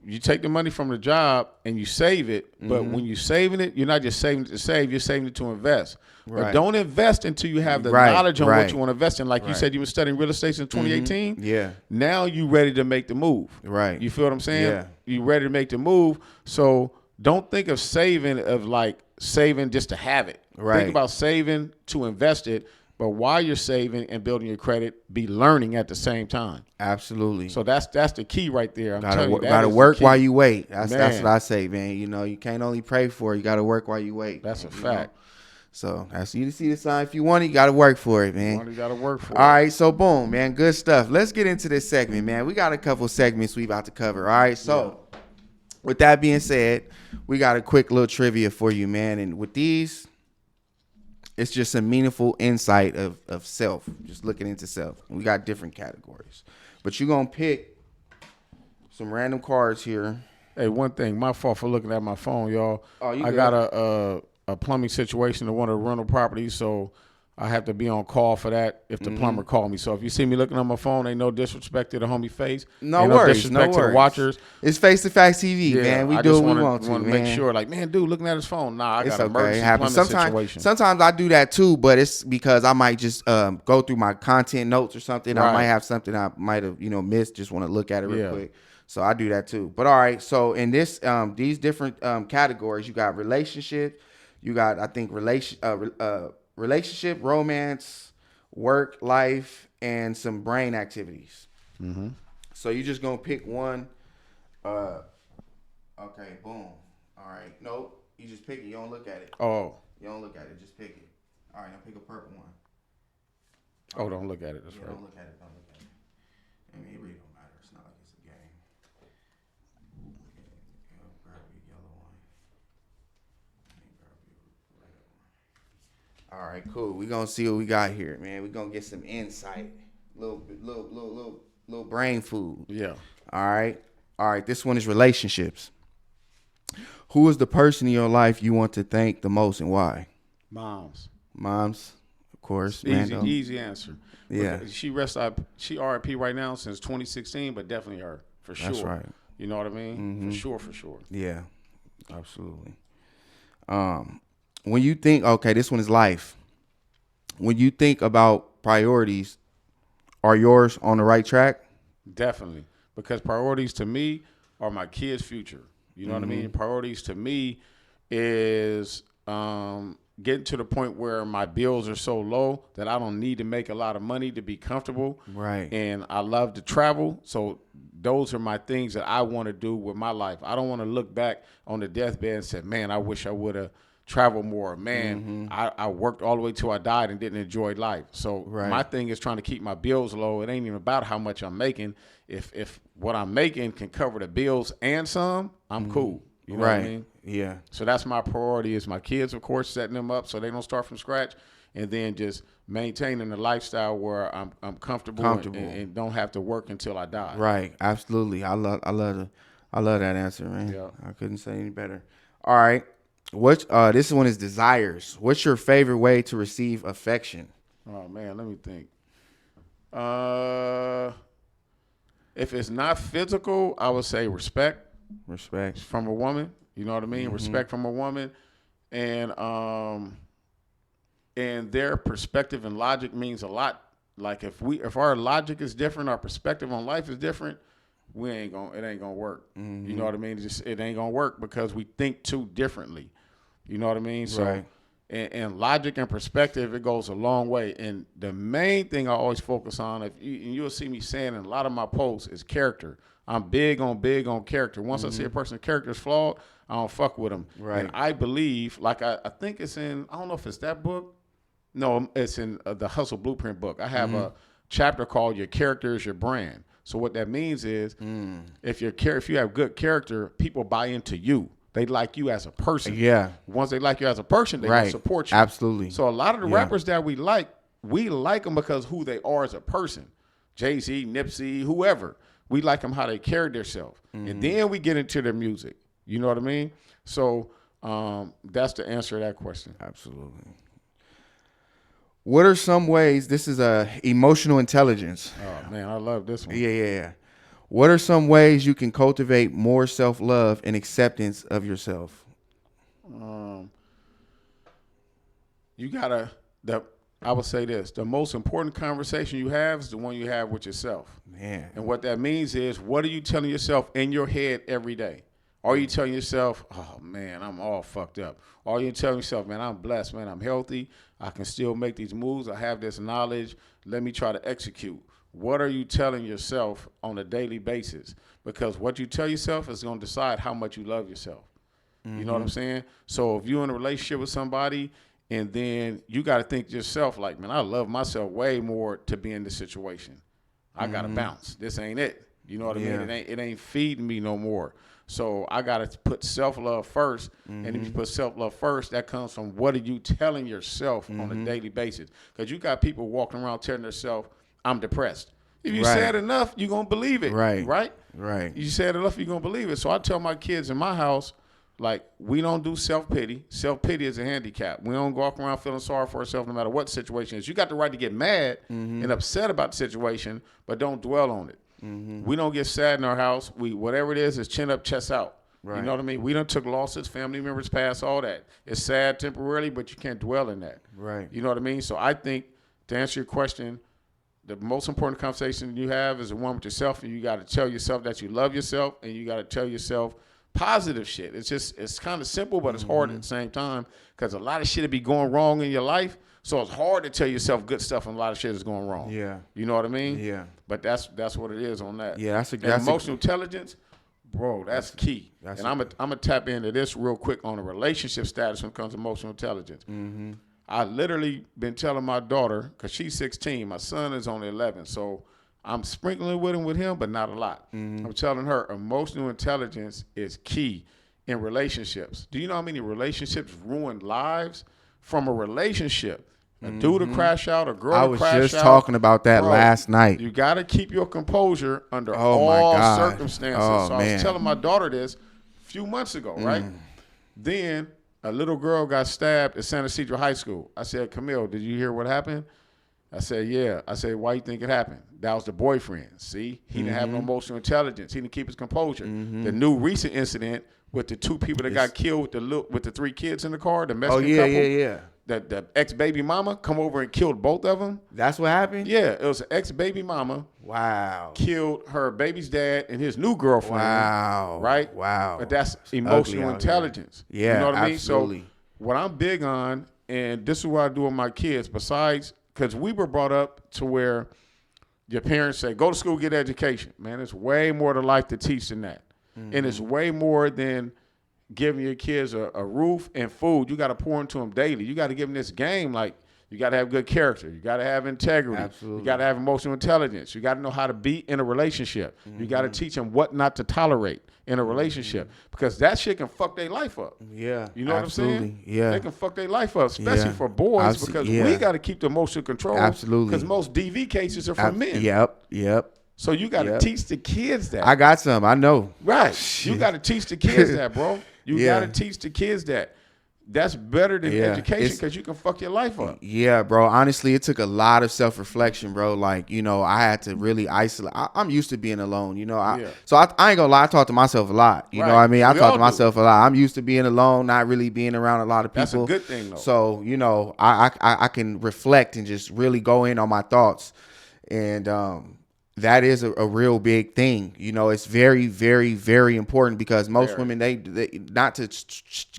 you take the money from the job and you save it. But when you're saving it, you're not just saving it to save. You're saving it to invest. But don't invest until you have the knowledge on what you want to invest in. Like you said, you were studying real estate in 2018. Yeah. Now you ready to make the move. Right. You feel what I'm saying? Yeah. You ready to make the move. So don't think of saving just to have it. Right. Think about saving to invest it. But while you're saving and building your credit, be learning at the same time. Absolutely. So that's the key right there. I'm telling you, gotta work while you wait. That's what I say, man. You know, you can't only pray for it. You gotta work while you wait. That's a fact. So that's you to see the sign. If you want it, you gotta work for it, man. You gotta work for it. All right, so boom, man. Good stuff. Let's get into this segment, man. We got a couple segments we about to cover. All right, so with that being said, we got a quick little trivia for you, man. And with these, it's just some meaningful insight of self, just looking into self. We got different categories. But you're going to pick some random cards here. Hey, one thing, my fault for looking at my phone, y'all. I got a plumbing situation at one of the rental properties, so I have to be on call for that if the plumber called me. So if you see me looking on my phone, ain't no disrespect to the homie face. No worries. No disrespect to the watchers. It's Face to Facts TV, man. We do what we want to, man. Make sure, like, man, dude, looking at his phone. Nah, I got an emergency plumbing situation. Sometimes I do that too, but it's because I might just go through my content notes or something. Right. I might have something I might have missed. Just want to look at it real quick. So I do that too. But all right, so in this these different categories, you got relationship, you got relationship, romance, work, life, and some brain activities. Mm-hmm. So you're just gonna pick one. Okay, boom. All right. Nope. You just pick it. You don't look at it. Oh. You don't look at it. Just pick it. All right. Now pick a purple one. Oh, don't look at it. That's right. Don't look at it. Don't look at it. I mean, it really don't matter. It's not like it's a game. Grab your yellow one. All right, cool. We're going to see what we got here, man. We're going to get some insight. Little brain food. Yeah. All right. This one is relationships. Who is the person in your life you want to thank the most and why? Moms, of course. Easy answer. Yeah. She RIP right now since 2016, but definitely her for sure. That's right. You know what I mean? For sure. Yeah, absolutely. When you think, okay, this one is life. When you think about priorities, are yours on the right track? Definitely. Because priorities to me are my kids' future. You know what I mean? Priorities to me is getting to the point where my bills are so low that I don't need to make a lot of money to be comfortable. Right. And I love to travel. So those are my things that I want to do with my life. I don't want to look back on the deathbed and say, man, I wish I would have traveled more. Man, I worked all the way till I died and didn't enjoy life. So my thing is trying to keep my bills low. It ain't even about how much I'm making. If what I'm making can cover the bills and some, I'm cool. You know what I mean? Yeah. So that's my priority is my kids, of course, setting them up so they don't start from scratch, and then just maintaining a lifestyle where I'm comfortable. And don't have to work until I die. Right. Absolutely. I love that answer, man. Yeah. I couldn't say any better. All right. This one is desires. What's your favorite way to receive affection? Oh man, let me think. If it's not physical, I would say respect. Respect from a woman. You know what I mean? Respect from a woman, and their perspective and logic means a lot. Like if our logic is different, our perspective on life is different, it ain't gonna work. You know what I mean? It ain't gonna work because we think too differently. You know what I mean? So, right. and logic and perspective, it goes a long way. And the main thing I always focus on, and you'll see me saying in a lot of my posts, is character. I'm big on character. Once I see a person's character is flawed, I don't fuck with them. Right. And I believe, like I think it's in, I don't know if it's that book. No, it's in the Hustle Blueprint book. I have a chapter called "Your Character is Your Brand." So what that means is, if you have good character, people buy into you. They like you as a person. Yeah. Once they like you as a person, they will support you. Absolutely. So a lot of the rappers that we like them because who they are as a person. Jay-Z, Nipsey, whoever. We like them how they carry themselves. And then we get into their music. You know what I mean? So that's the answer to that question. Absolutely. What are some ways, this is emotional intelligence. Oh, man, I love this one. Yeah. What are some ways you can cultivate more self-love and acceptance of yourself? I would say this, the most important conversation you have is the one you have with yourself. Man. And what that means is, what are you telling yourself in your head every day? Are you telling yourself, oh, man, I'm all fucked up? Or are you telling yourself, man, I'm blessed, man, I'm healthy, I can still make these moves, I have this knowledge, let me try to execute. What are you telling yourself on a daily basis? Because what you tell yourself is going to decide how much you love yourself. You know what I'm saying? So if you're in a relationship with somebody and then you got to think to yourself like, man, I love myself way more to be in this situation. I got to bounce. This ain't it. You know what I mean? It ain't feeding me no more. So I got to put self-love first. And if you put self-love first, that comes from what are you telling yourself on a daily basis? Because you got people walking around telling themselves, I'm depressed. If you say it enough, you're going to believe it. Right? You say it enough, you're going to believe it. So I tell my kids in my house, like, we don't do self-pity. Self-pity is a handicap. We don't walk around feeling sorry for ourselves no matter what the situation is. You got the right to get mad and upset about the situation, but don't dwell on it. We don't get sad in our house. Whatever it is chin up, chest out. You know what I mean? We done took losses, family members passed, all that. It's sad temporarily, but you can't dwell in that. You know what I mean? So I think, to answer your question, the most important conversation you have is the one with yourself, and you got to tell yourself that you love yourself, and you got to tell yourself positive shit. It's kind of simple, but it's hard at the same time because a lot of shit will be going wrong in your life. So it's hard to tell yourself good stuff and a lot of shit is going wrong. You know what I mean? But that's what it is on that. That's emotional intelligence, bro, that's key. And I'm gonna tap into this real quick on the relationship status when it comes to emotional intelligence. I literally been telling my daughter, because she's 16, my son is only 11, so I'm sprinkling with him, but not a lot. I'm telling her emotional intelligence is key in relationships. Do you know how many relationships ruin lives from a relationship? A dude to crash out, a girl to crash out. I was just talking about that last night. You got to keep your composure under all circumstances. I was telling my daughter this a few months ago, right? Then a little girl got stabbed at Santa Cedra High School. I said, Camille, did you hear what happened? I said, yeah. I said, why you think it happened? That was the boyfriend. See, he didn't have no emotional intelligence. He didn't keep his composure. The new recent incident with the 2 people that got killed with the 3 kids in the car, the Mexican couple. yeah. The ex-baby mama come over and killed both of them. That's what happened? Yeah, it was an ex-baby mama. Wow. Killed her baby's dad and his new girlfriend. Wow. Right? Wow. But that's emotional intelligence. Yeah, you know what absolutely. I mean? So what I'm big on, and this is what I do with my kids, besides, because we were brought up to where your parents say, go to school, get education. Man, it's way more to life to teach than that. And it's way more than giving your kids a roof and food. You got to pour into them daily. You got to give them this game. Like, you got to have good character. You got to have integrity. Absolutely. You got to have emotional intelligence. You got to know how to be in a relationship. You got to teach them what not to tolerate in a relationship, because that shit can fuck their life up. Yeah. You know absolutely. what I'm saying? Yeah. They can fuck their life up, especially for boys, because we got to keep the emotional control. Absolutely. Because most DV cases are from men. Yep. So you got to teach the kids that. I got some. I know. Right. You got to teach the kids that, bro. You got to teach the kids that. That's better than education, because you can fuck your life up. Yeah, bro. Honestly, it took a lot of self-reflection, bro. Like, you know, I had to really isolate. I'm used to being alone, you know. So I ain't gonna lie. I talk to myself a lot. You know what I mean? I talk to myself a lot. I'm used to being alone, not really being around a lot of people. That's a good thing, though. So, you know, I can reflect and just really go in on my thoughts. And that is a real big thing. You know, it's very, very, very important, because most women, they not to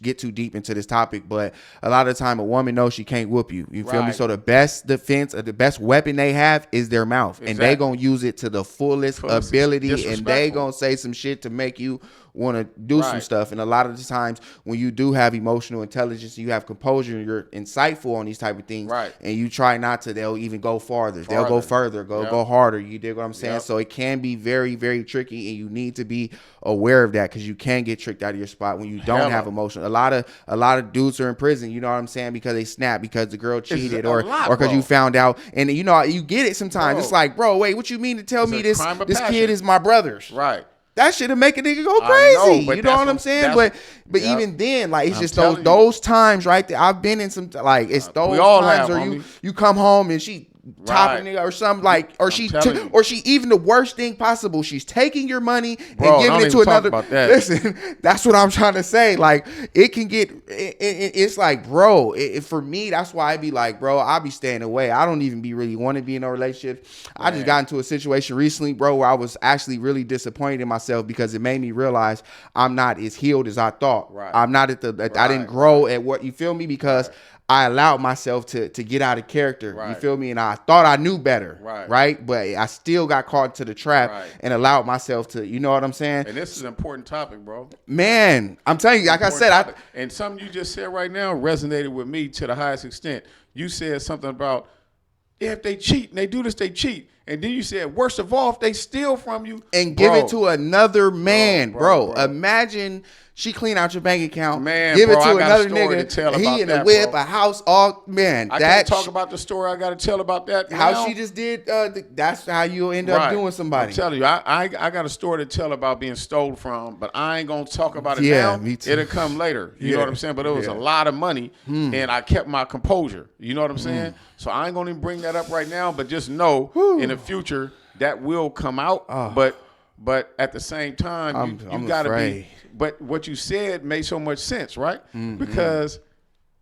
get too deep into this topic, but a lot of the time a woman knows she can't whoop you. You feel me? So the best defense or the best weapon they have is their mouth. And they going to use it to the fullest ability, and they going to say some shit to make you want to do some stuff. And a lot of the times when you do have emotional intelligence, you have composure, and you're insightful on these type of things, and you try not to, they'll even go farther. They'll go further, go harder. You dig what I'm saying? So it can be very, very tricky, and you need to be aware of that, because you can get tricked out of your spot when you don't have emotion. A lot of dudes are in prison, you know what I'm saying, because they snapped because the girl cheated, or because you found out. And you know, you get it sometimes. It's like, bro, wait, what you mean to tell me this kid is my brother's? Right. That shit'll make a nigga go crazy. You know what I'm saying? But even then, like, it's just those times right there. I've been in some, like, it's those times where you come home and she top a nigga or something, like, or she even the worst thing possible, she's taking your money and giving it to another. Listen, that's what I'm trying to say. Like, it can get it's like, bro, for me, that's why I be like, bro, I'll be staying away. I don't even really want to be in a relationship. I just got into a situation recently, bro, where I was actually really disappointed in myself, because it made me realize I'm not as healed as I thought. I'm not at the I didn't grow at what, you feel me, because I allowed myself to get out of character. You feel me? And I thought I knew better. Right. But I still got caught into the trap and allowed myself to, you know what I'm saying? And this is an important topic, bro. Man, I'm telling you, like I said, and something you just said right now resonated with me to the highest extent. You said something about, if they cheat and they do this, they cheat. And then you said, worst of all, if they steal from you and give it to another man, bro. Imagine she clean out your bank account, give it to another nigga. He in a whip, a house, all man. I can't talk about the story I got to tell about that. How she just did. That's how you end up doing somebody. I'm telling you, I got a story to tell about being stolen from, but I ain't gonna talk about it now. Me too. It'll come later. You know what I'm saying? But it was a lot of money, and I kept my composure. You know what I'm saying? So I ain't gonna even bring that up right now. But just know, in the future, that will come out. But at the same time, you gotta be. But what you said made so much sense, right? Because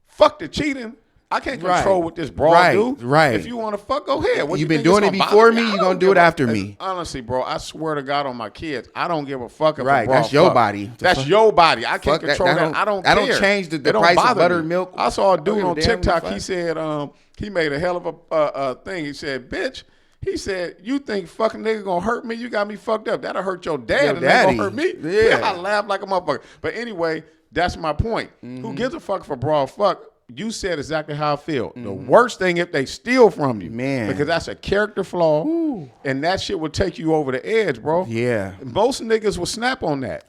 fuck the cheating. I can't control what this broad do. If you want to fuck, go ahead. You've been doing it before me. You're going to do it after me. Honestly, bro, I swear to God on my kids, I don't give a fuck if a broad that's your body. That's your body. I can't control that. I don't care. I don't change the price of buttermilk. I saw a dude on TikTok. He said he made a hell of a thing. He said, bitch. He said, you think fucking nigga gonna hurt me? You got me fucked up. That'll hurt your dad and that gonna hurt me. Yeah. I laugh like a motherfucker. But anyway, that's my point. Who gives a fuck for broad fuck? You said exactly how I feel. The worst thing if they steal from you. Man. Because that's a character flaw. And that shit will take you over the edge, bro. Yeah. Most niggas will snap on that.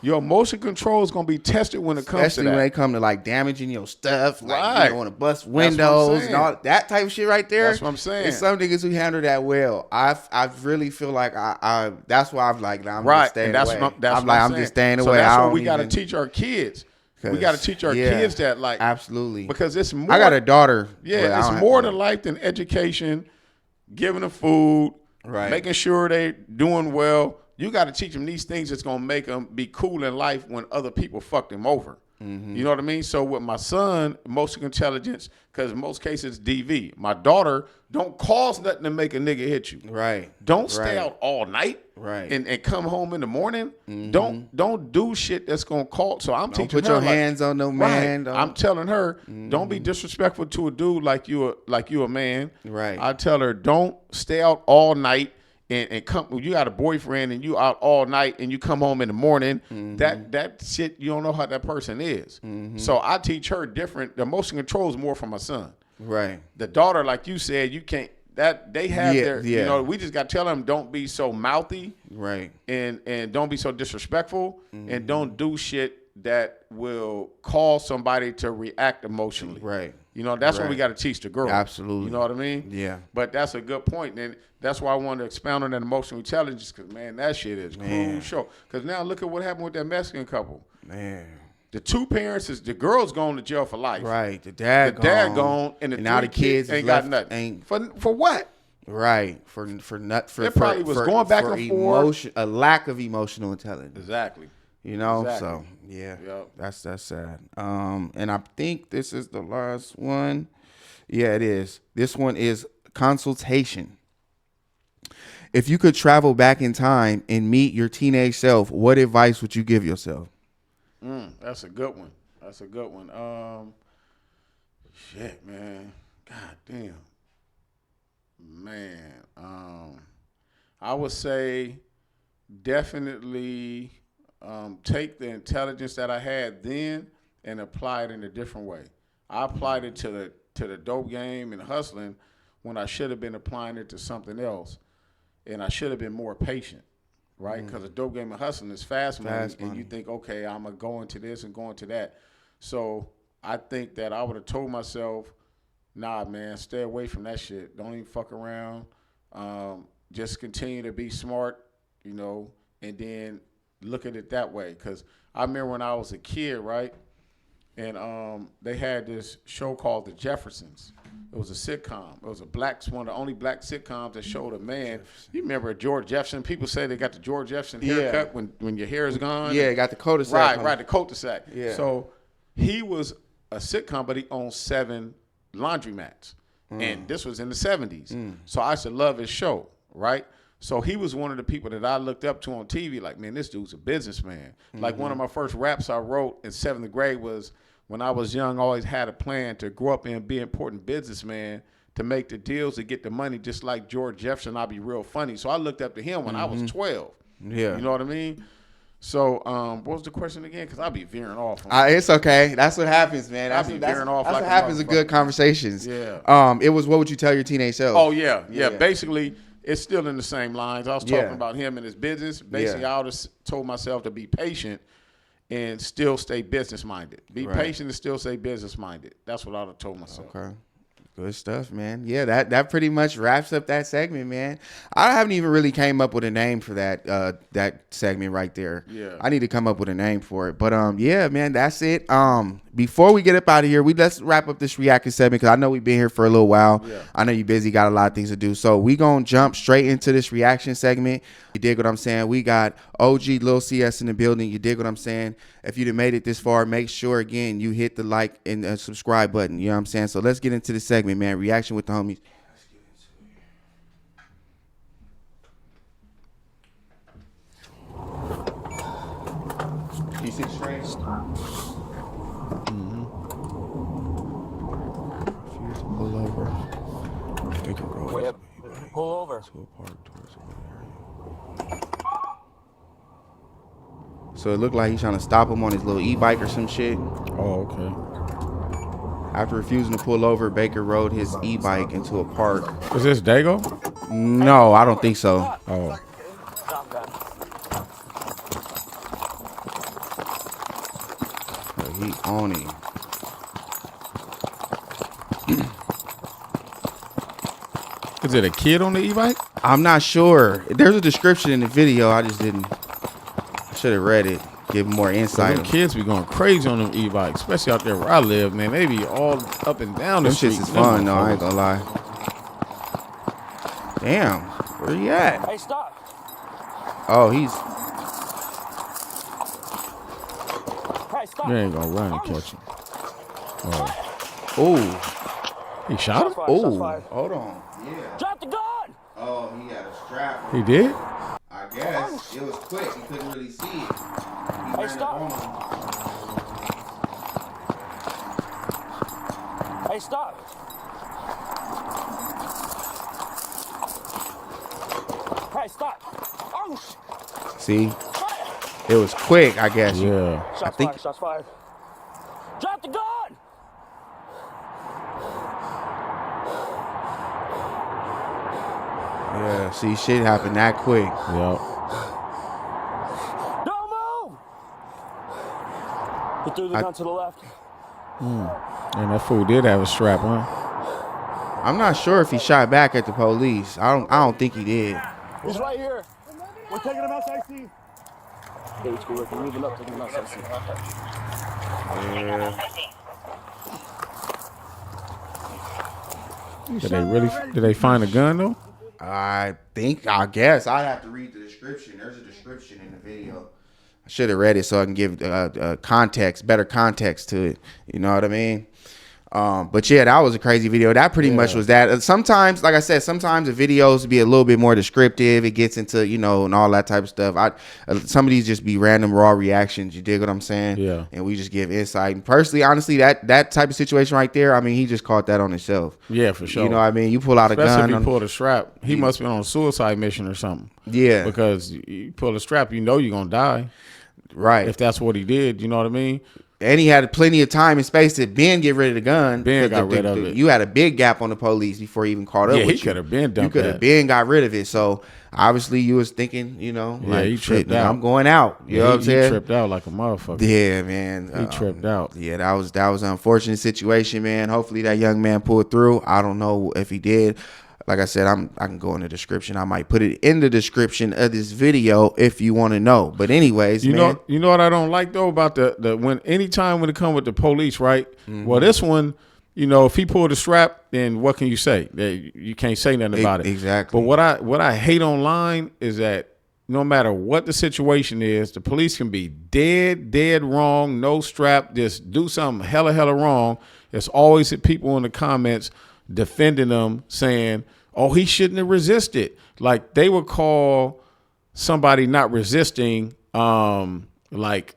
Your emotion control is gonna be tested when it comes to that. Especially when they come to like damaging your stuff, like you don't want to bust windows and all that type of shit right there. That's what I'm saying. There's some niggas who handle that well. I really feel like I that's why I'm like, I'm just staying away. I'm just staying away. That's what we got to teach our kids. We got to teach our kids that, like, absolutely, because it's more. I got a daughter. Yeah, it's more to life than education, giving them food, making sure they doing well. You got to teach them these things that's going to make them be cool in life when other people fuck them over. You know what I mean? So with my son, emotional intelligence, because in most cases DV. My daughter, don't cause nothing to make a nigga hit you. Right. Don't stay out all night. Right. And come home in the morning. Don't do shit that's gonna cause. So I'm teaching her. Don't put your hands on no man. Right. I'm telling her, don't be disrespectful to a dude like you a man. Right. I tell her, don't stay out all night. And come, you got a boyfriend and you out all night and you come home in the morning. That shit, you don't know how that person is. So I teach her different. The emotion control is more for my son. Right. The daughter, like you said, you can't. That they have their. You know, we just got to tell them, don't be so mouthy. Right. And don't be so disrespectful. And don't do shit that will cause somebody to react emotionally. Right. You know, that's what we got to teach the girl. Absolutely. You know what I mean? Yeah. But that's a good point. And that's why I wanted to expound on that emotional intelligence, because, man, that shit is crucial. Because now look at what happened with that Mexican couple. Man. The two parents, the girl's going to jail for life. Right. The dad gone. And now the kids ain't left, got nothing. For what? Right. For it probably was going back and forth. A lack of emotional intelligence. Exactly. You know, Exactly. so yeah, Yep. that's sad. And I think this is the last one. Yeah, it is. This one is consultation. If you could travel back in time and meet your teenage self, what advice would you give yourself? That's a good one. That's a good one. Shit, man. God damn. Man. I would say definitely take the intelligence that I had then and apply it in a different way. I applied it to the dope game and hustling when I should have been applying it to something else, and I should have been more patient, right? Because the dope game and hustling is fast money, and you think, okay, I'm gonna go into this and go into that. So I think that I would have told myself, nah, man, stay away from that shit. Don't even fuck around. Just continue to be smart, you know, and then look at it that way. Because I remember when I was a kid, right, and they had this show called The Jeffersons. It was a sitcom. It was one of the only black sitcoms that showed a man. You remember George Jefferson? People say they got the George Jefferson haircut when your hair is gone. Yeah, got the cul-de-sac. Right, the cul-de-sac. Yeah. So he was a sitcom, but he owned 7 laundromats. And this was in the 70s. So I used to love his show, right? So he was one of the people that I looked up to on TV, like, man, this dude's a businessman. Like one of my first raps I wrote in 7th grade was, when I was young, I always had a plan to grow up and be an important businessman, to make the deals, to get the money, just like George Jefferson. I'd be real funny. So I looked up to him when I was 12. Yeah. You know what I mean? So what was the question again? Because I'll be veering off. It's okay. That's what happens, man. That's That's what happens in good conversations. Yeah. It was, what would you tell your teenage self? Oh, yeah. Basically, it's still in the same lines. I was talking about him and his business. Basically, I would have told myself to be patient and still stay business-minded. Be patient and still stay business-minded. That's what I would have told myself. Okay. Good stuff, man. Yeah, that pretty much wraps up that segment, man. I haven't even really came up with a name for that segment right there. Yeah. I need to come up with a name for it. But yeah, man, that's it. Before we get up out of here, let's wrap up this reaction segment, because I know we've been here for a little while. Yeah. I know you're busy, got a lot of things to do. So we gonna jump straight into this reaction segment. You dig what I'm saying? We got OG LIL CS in the building. You dig what I'm saying? If you'd have made it this far, make sure, again, you hit the like and subscribe button. You know what I'm saying? So let's get into the segment, man. Reaction with the homies. You see the screen? Refuse to pull over. Take a road. Yep. Pull over. To a park towards the area. So it looked like he's trying to stop him on his little e-bike or some shit. Oh, okay. After refusing to pull over, Baker rode his e-bike into a park. Is this Dago? No, I don't think so. Oh. He on it. Is it a kid on the e-bike? I'm not sure. There's a description in the video. I just didn't. I should have read it. give more insight. Them kids be going crazy on them e-bikes, especially out there where I live, man. They be all up and down the street. Them shits is fun, though. I ain't gonna lie. Damn, where he at? Hey, stop. Oh, he's. Hey, stop. You ain't gonna run and catch him. Oh, He shot him? Shots oh, fired. hold on. Yeah. Drop the gun. Oh, he had a strap. He did? I guess it was quick. He couldn't really see it. He ran stop. up on him. Hey, stop. Hey, stop. Oh, See, it was quick. I guess. Yeah. shots think- fired. Shots fired. Drop the gun. Yeah. See, shit happened that quick. Yep. Don't move. He threw the gun to the left. And that fool did have a strap, huh? I'm not sure if he shot back at the police. I don't think he did. He's right here. We're taking him outside scene. Hey, it's cool. We're moving up, taking him outside scene. Did they find a gun though? I guess I'd have to read the description. There's a description in the video. I should have read it so I can give better context to it. You know what I mean? But yeah, that was a crazy video. That pretty much was that. Sometimes, like I said, sometimes the videos be a little bit more descriptive. It gets into, and all that type of stuff. Some of these just be random raw reactions. You dig what I'm saying? Yeah. And we just give insight. And personally, honestly, that type of situation right there, I mean, he just caught that on himself. Yeah, for sure. You know what I mean? You pull out Especially a gun. if he pulled a strap. He must be on a suicide mission or something. Yeah. Because you pull a strap, you're going to die. Right. If that's what he did, you know what I mean? And he had plenty of time and space to get rid of the gun. Ben got rid of it. You had a big gap on the police before he even caught up with you. Yeah, he could have been done. You could have been got rid of it. So obviously you was thinking, like, he tripped out. I'm going out. You know what I'm saying? He tripped out like a motherfucker. Yeah, man. He tripped out. Yeah, that was an unfortunate situation, man. Hopefully that young man pulled through. I don't know if he did. Like I said, I can go in the description. I might put it in the description of this video if you want to know. But anyways, you man. know what I don't like though about anytime when it come with the police, right? Mm-hmm. Well, this one, if he pulled the strap, then what can you say? You can't say nothing about it. Exactly. But what I hate online is that no matter what the situation is, the police can be dead wrong, no strap, just do something hella wrong. There's always people in the comments defending them, saying, "Oh, he shouldn't have resisted." Like they would call somebody not resisting, like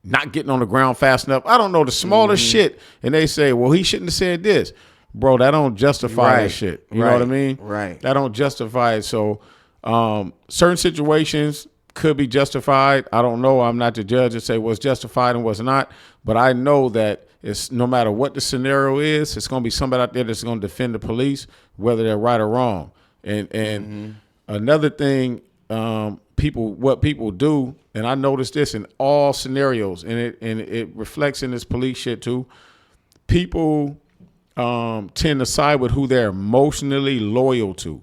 not getting on the ground fast enough. I don't know, the smallest shit, and they say, "Well, he shouldn't have said this." Bro, that don't justify that shit. You know what I mean? Right. That don't justify it. So certain situations could be justified. I don't know. I'm not the judge to say what's justified and what's not. But I know that it's no matter what the scenario is, it's going to be somebody out there that's going to defend the police, whether they're right or wrong. And another thing, what people do, and I noticed this in all scenarios, and it reflects in this police shit too. People tend to side with who they're emotionally loyal to,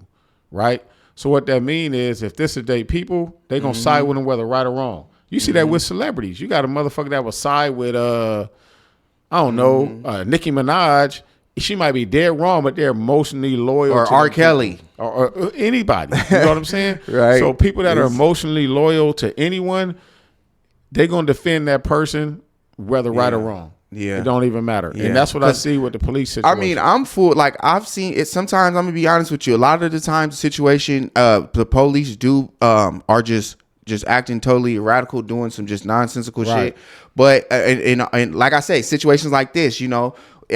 right? So what that mean is if this is their people, they going to side with them whether right or wrong. You see that with celebrities. You got a motherfucker that will side with, Nicki Minaj. She might be dead wrong, but they're emotionally loyal. Or to R. them Kelly. people. Or anybody. You know what I'm saying? Right. So people that are emotionally loyal to anyone, they're going to defend that person whether right or wrong. Yeah. It don't even matter. Yeah. And that's what I see with the police situation. I mean, I'm full. Like I've seen it. Sometimes I'm gonna be honest with you. A lot of the times, the situation, the police are just acting totally radical, doing some just nonsensical shit. But and like I say, situations like this,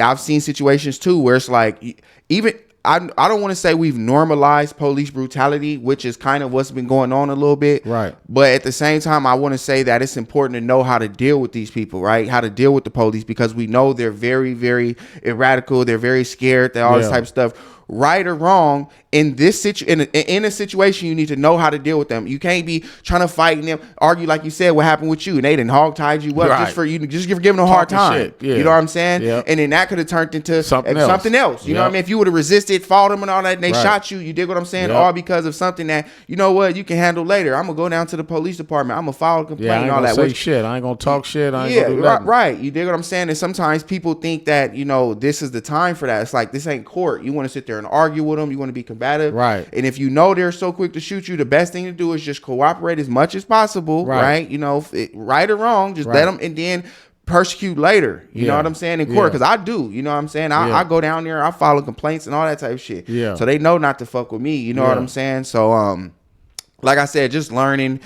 I've seen situations too where it's like even. I don't want to say we've normalized police brutality, which is kind of what's been going on a little bit. Right. But at the same time, I want to say that it's important to know how to deal with these people, right? How to deal with the police, because we know they're very, very radical. They're very scared. They're all this type of stuff. right or wrong in this in a situation, you need to know how to deal with them. You can't be trying to fight them, argue like you said what happened with you, and they didn't hog-tied you up just for giving them a hard time. Shit. Yeah. You know what I'm saying? Yep. And then that could have turned into something else. You know what I Yep. mean? If you would have resisted, fought them and all that, and they shot you, you dig what I'm saying? Yep. All because of something that, you know what, you can handle later. I'm gonna go down to the police department. I'm gonna file a complaint and all that. Say shit. I ain't gonna talk shit. I ain't gonna do nothing. Right. You dig what I'm saying? And sometimes people think that, you know, this is the time for that. It's like, this ain't court. You want to sit there and argue with them. You want to be combative. Right. And if you know they're so quick to shoot you, the best thing to do is just cooperate as much as possible. Right. You know, right or wrong, just let them, and then persecute later. You know what I'm saying? In court. Because I do. You know what I'm saying? I go down there. I file complaints and all that type of shit. Yeah. So they know not to fuck with me. You know what I'm saying? So, like I said, just learning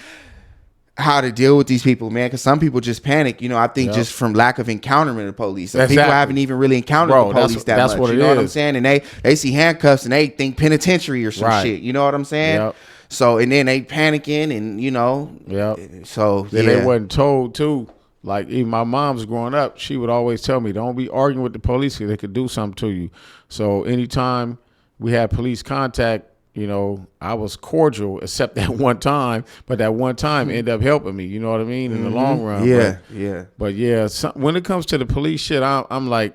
how to deal with these people, man, because some people just panic. You know, I think just from lack of encountering the police. Some people haven't even really encountered the police that's much. You know what I'm saying? And they see handcuffs and they think penitentiary or some shit. You know what I'm saying? Yep. So, and then they panicking and, you know. So, then they wasn't told, too. Like, even my mom's growing up, she would always tell me, don't be arguing with the police because they could do something to you. So, anytime we had police contact, you know, I was cordial except that one time, but that one time ended up helping me. You know what I mean? In the long run. But yeah, when it comes to the police shit, I'm like,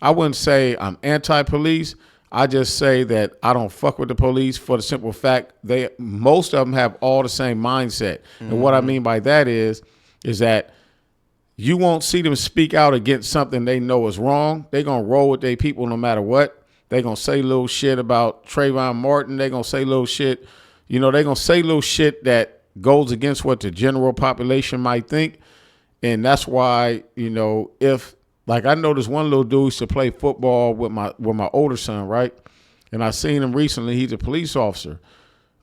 I wouldn't say I'm anti-police. I just say that I don't fuck with the police for the simple fact most of them have all the same mindset. And what I mean by that is that you won't see them speak out against something they know is wrong. They're going to roll with their people no matter what. They're going to say little shit about Trayvon Martin. They're going to say little shit. You know, they're going to say little shit that goes against what the general population might think. And that's why, you know, like I know this one little dude used to play football with my older son, right? And I seen him recently. He's a police officer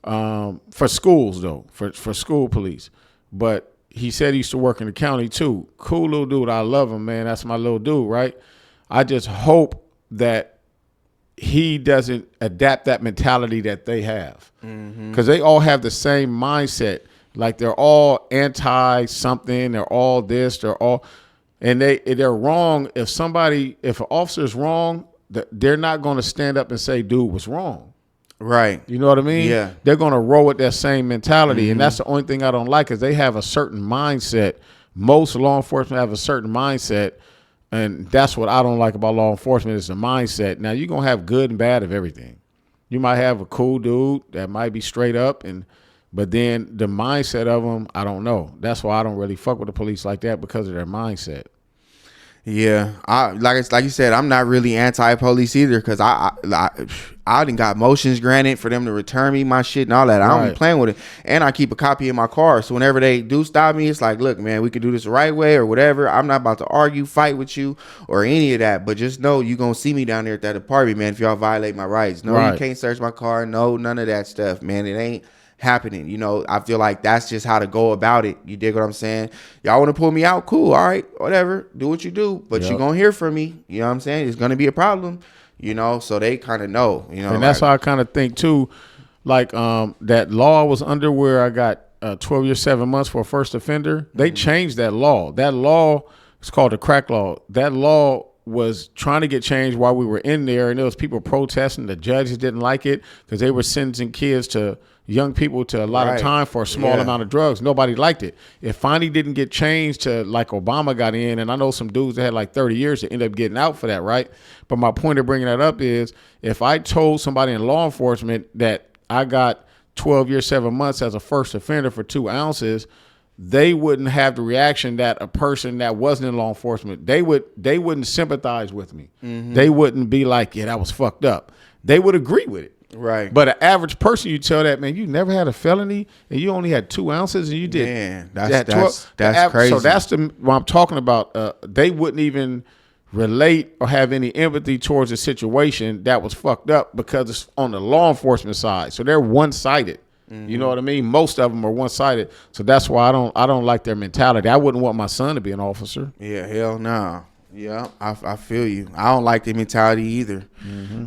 for schools, though, for school police. But he said he used to work in the county, too. Cool little dude. I love him, man. That's my little dude, right? I just hope that he doesn't adapt that mentality that they have, because they all have the same mindset. Like they're all anti something. They're all this. They're all, and they're wrong. If an officer is wrong, they're not going to stand up and say, "Dude was wrong." Right. You know what I mean? Yeah. They're going to roll with that same mentality, and that's the only thing I don't like is they have a certain mindset. Most law enforcement have a certain mindset. And that's what I don't like about law enforcement is the mindset. Now, you're going to have good and bad of everything. You might have a cool dude that might be straight up, but then the mindset of them, I don't know. That's why I don't really fuck with the police like that, because of their mindset. Yeah, like you said, I'm not really anti-police either, because I done got motions granted for them to return me my shit and all that. I don't be playing with it, and I keep a copy in my car. So whenever they do stop me, it's like, look, man, we could do this the right way or whatever. I'm not about to argue, fight with you or any of that. But just know you gonna see me down there at that apartment, man. If y'all violate my rights, no, you can't search my car. No, none of that stuff, man. It ain't happening. You know, I feel like that's just how to go about it. You dig what I'm saying? Y'all want to pull me out? Cool. All right, whatever. Do what you do. But you're going to hear from me. You know what I'm saying? It's going to be a problem, you know, so they kind of know, you know. And that's how I kind of think too. Like that law was under where I got 12 years, 7 months for a first offender. They changed that law. That law is called the crack law. That law was trying to get changed while we were in there, and there was people protesting. The judges didn't like it because they were sentencing young people to a lot of time for a small amount of drugs. Nobody liked it. It finally didn't get changed to like Obama got in, and I know some dudes that had like 30 years that ended up getting out for that, right? But my point of bringing that up is if I told somebody in law enforcement that I got 12 years, 7 months as a first offender for 2 ounces, they wouldn't have the reaction that a person that wasn't in law enforcement, they wouldn't sympathize with me. They wouldn't be like, yeah, that was fucked up. They would agree with it. Right. But an average person, you tell that, man, you never had a felony and you only had 2 ounces and you did. Man, that's crazy. So that's what I'm talking about. They wouldn't even relate or have any empathy towards a situation that was fucked up because it's on the law enforcement side. So they're one-sided. You know what I mean? Most of them are one-sided. So that's why I don't like their mentality. I wouldn't want my son to be an officer. Yeah, hell no. Yeah, I feel you. I don't like their mentality either.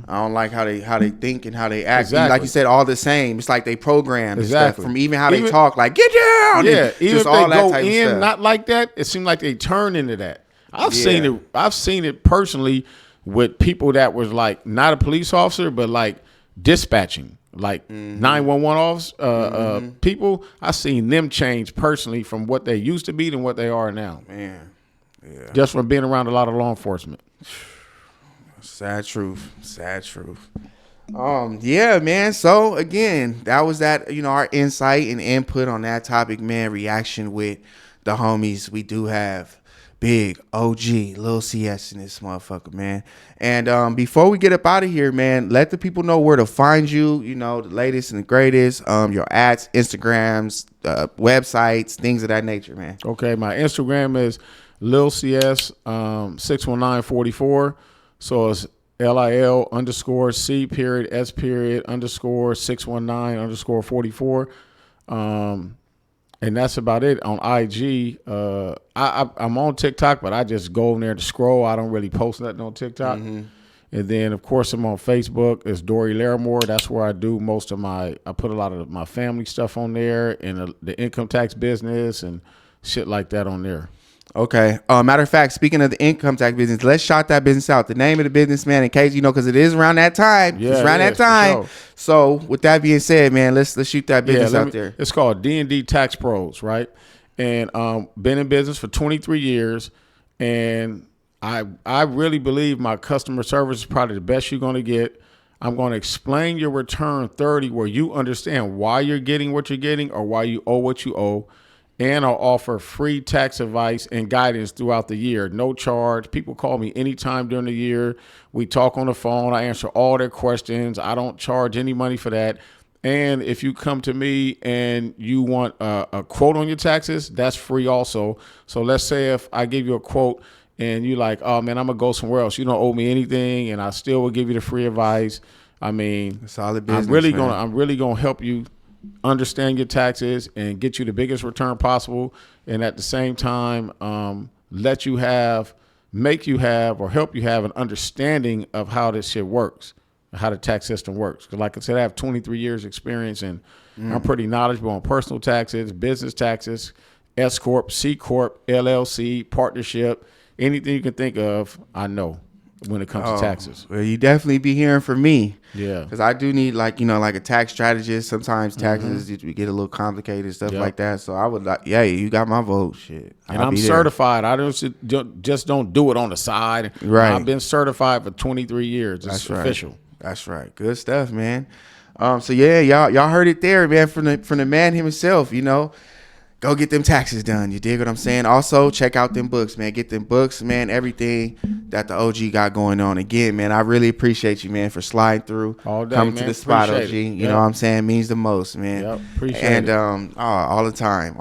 I don't like how they think and how they act. Exactly. Like you said, all the same. It's like they programmed and stuff Exactly. from even how they talk, like get down. Yeah, even just if all they that go type of in stuff. not like that, it seems like they turn into that. I've seen it personally with people that was like not a police officer, but like dispatching, like 911 officers, people. I seen them change personally from what they used to be to what they are now. Man, yeah. Just from being around a lot of law enforcement. Sad truth. Sad truth. Yeah, man. So again, that was that, our insight and input on that topic, man. Reaction with the homies. We do have big OG LIL CS in this motherfucker, man. And before we get up out of here, man, let the people know where to find you, the latest and the greatest, your ads, Instagrams, websites, things of that nature, man. Okay, my Instagram is LIL CS 61944. So it's LIL_C_S_619_44. And that's about it on IG. I'm on TikTok, but I just go in there to scroll. I don't really post nothing on TikTok. And then, of course, I'm on Facebook. It's Dory Larimore. That's where I do most of I put a lot of my family stuff on there and the income tax business and shit like that on there. Okay. Matter of fact, speaking of the income tax business, let's shout that business out. The name of the business, man, in case because it is around that time. Yeah, it's around that time. Sure. So with that being said, man, let's shoot that business out there. It's called D&D Tax Pros, right? And been in business for 23 years, and I really believe my customer service is probably the best you're going to get. I'm going to explain your return 30 where you understand why you're getting what you're getting or why you owe what you owe. And I'll offer free tax advice and guidance throughout the year. No charge. People call me anytime during the year. We talk on the phone. I answer all their questions. I don't charge any money for that. And if you come to me and you want a quote on your taxes, that's free also. So let's say if I give you a quote and you like, oh man, I'm gonna go somewhere else. You don't owe me anything, and I still will give you the free advice. I mean, solid business. I'm really gonna help you understand your taxes and get you the biggest return possible, and at the same time make you have or help you have an understanding of how this shit works, how the tax system works. Because like I said, I have 23 years experience, and I'm pretty knowledgeable on personal taxes, business taxes, S Corp, C Corp, LLC, partnership, anything you can think of, I know when it comes to taxes. Well, you definitely be hearing from me. Yeah. Because I do need like a tax strategist. Sometimes taxes we get a little complicated and stuff like that. So I would like, you got my vote. Shit. And I'm certified. I just don't do it on the side. Right. I've been certified for 23 years. It's official. That's right. Good stuff, man. So yeah, y'all heard it there, man, from the man himself, Go get them taxes done. You dig what I'm saying? Also, check out them books, man. Get them books, man. Everything that the OG got going on. Again, man, I really appreciate you, man, for sliding through. All day, coming man. to the spot, appreciate OG. It. You know what I'm saying? Means the most, man. Yep. Appreciate it. And all the time.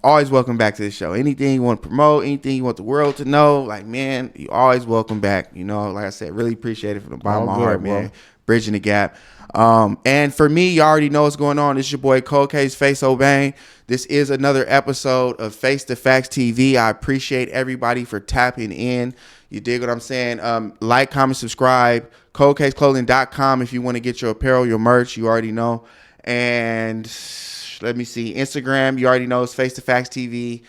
Always welcome back to the show. Anything you want to promote, anything you want the world to know, like, man, you always welcome back. Like I said, really appreciate it from the bottom of my heart, man. Bridging the gap. And for me, you already know what's going on. This is your boy Cold Case Face O'Bang. This is another episode of Face to Facts TV. I appreciate everybody for tapping in. You dig what I'm saying? Like, comment, subscribe. ColdCaseClothing.com if you want to get your apparel, your merch. You already know. And let me see. Instagram, you already know, it's Face to Facts TV.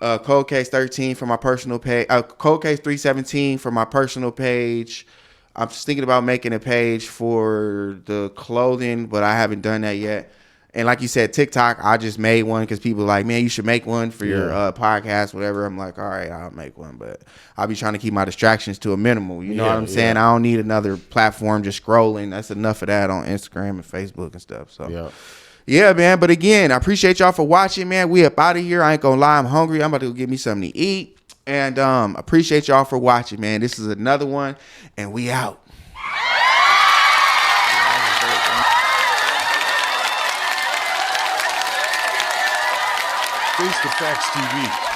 Cold Case 13 for my personal page. Cold Case 317 for my personal page. I'm just thinking about making a page for the clothing, but I haven't done that yet. And like you said, TikTok, I just made one because people are like, man, you should make one for your podcast, whatever. I'm like, all right, I'll make one. But I'll be trying to keep my distractions to a minimal. You know what I'm saying? I don't need another platform just scrolling. That's enough of that on Instagram and Facebook and stuff. So, yeah, man. But again, I appreciate y'all for watching, man. We up out of here. I ain't going to lie. I'm hungry. I'm about to go get me something to eat. And appreciate y'all for watching, man. This is another one, and we out. Face to Facts TV.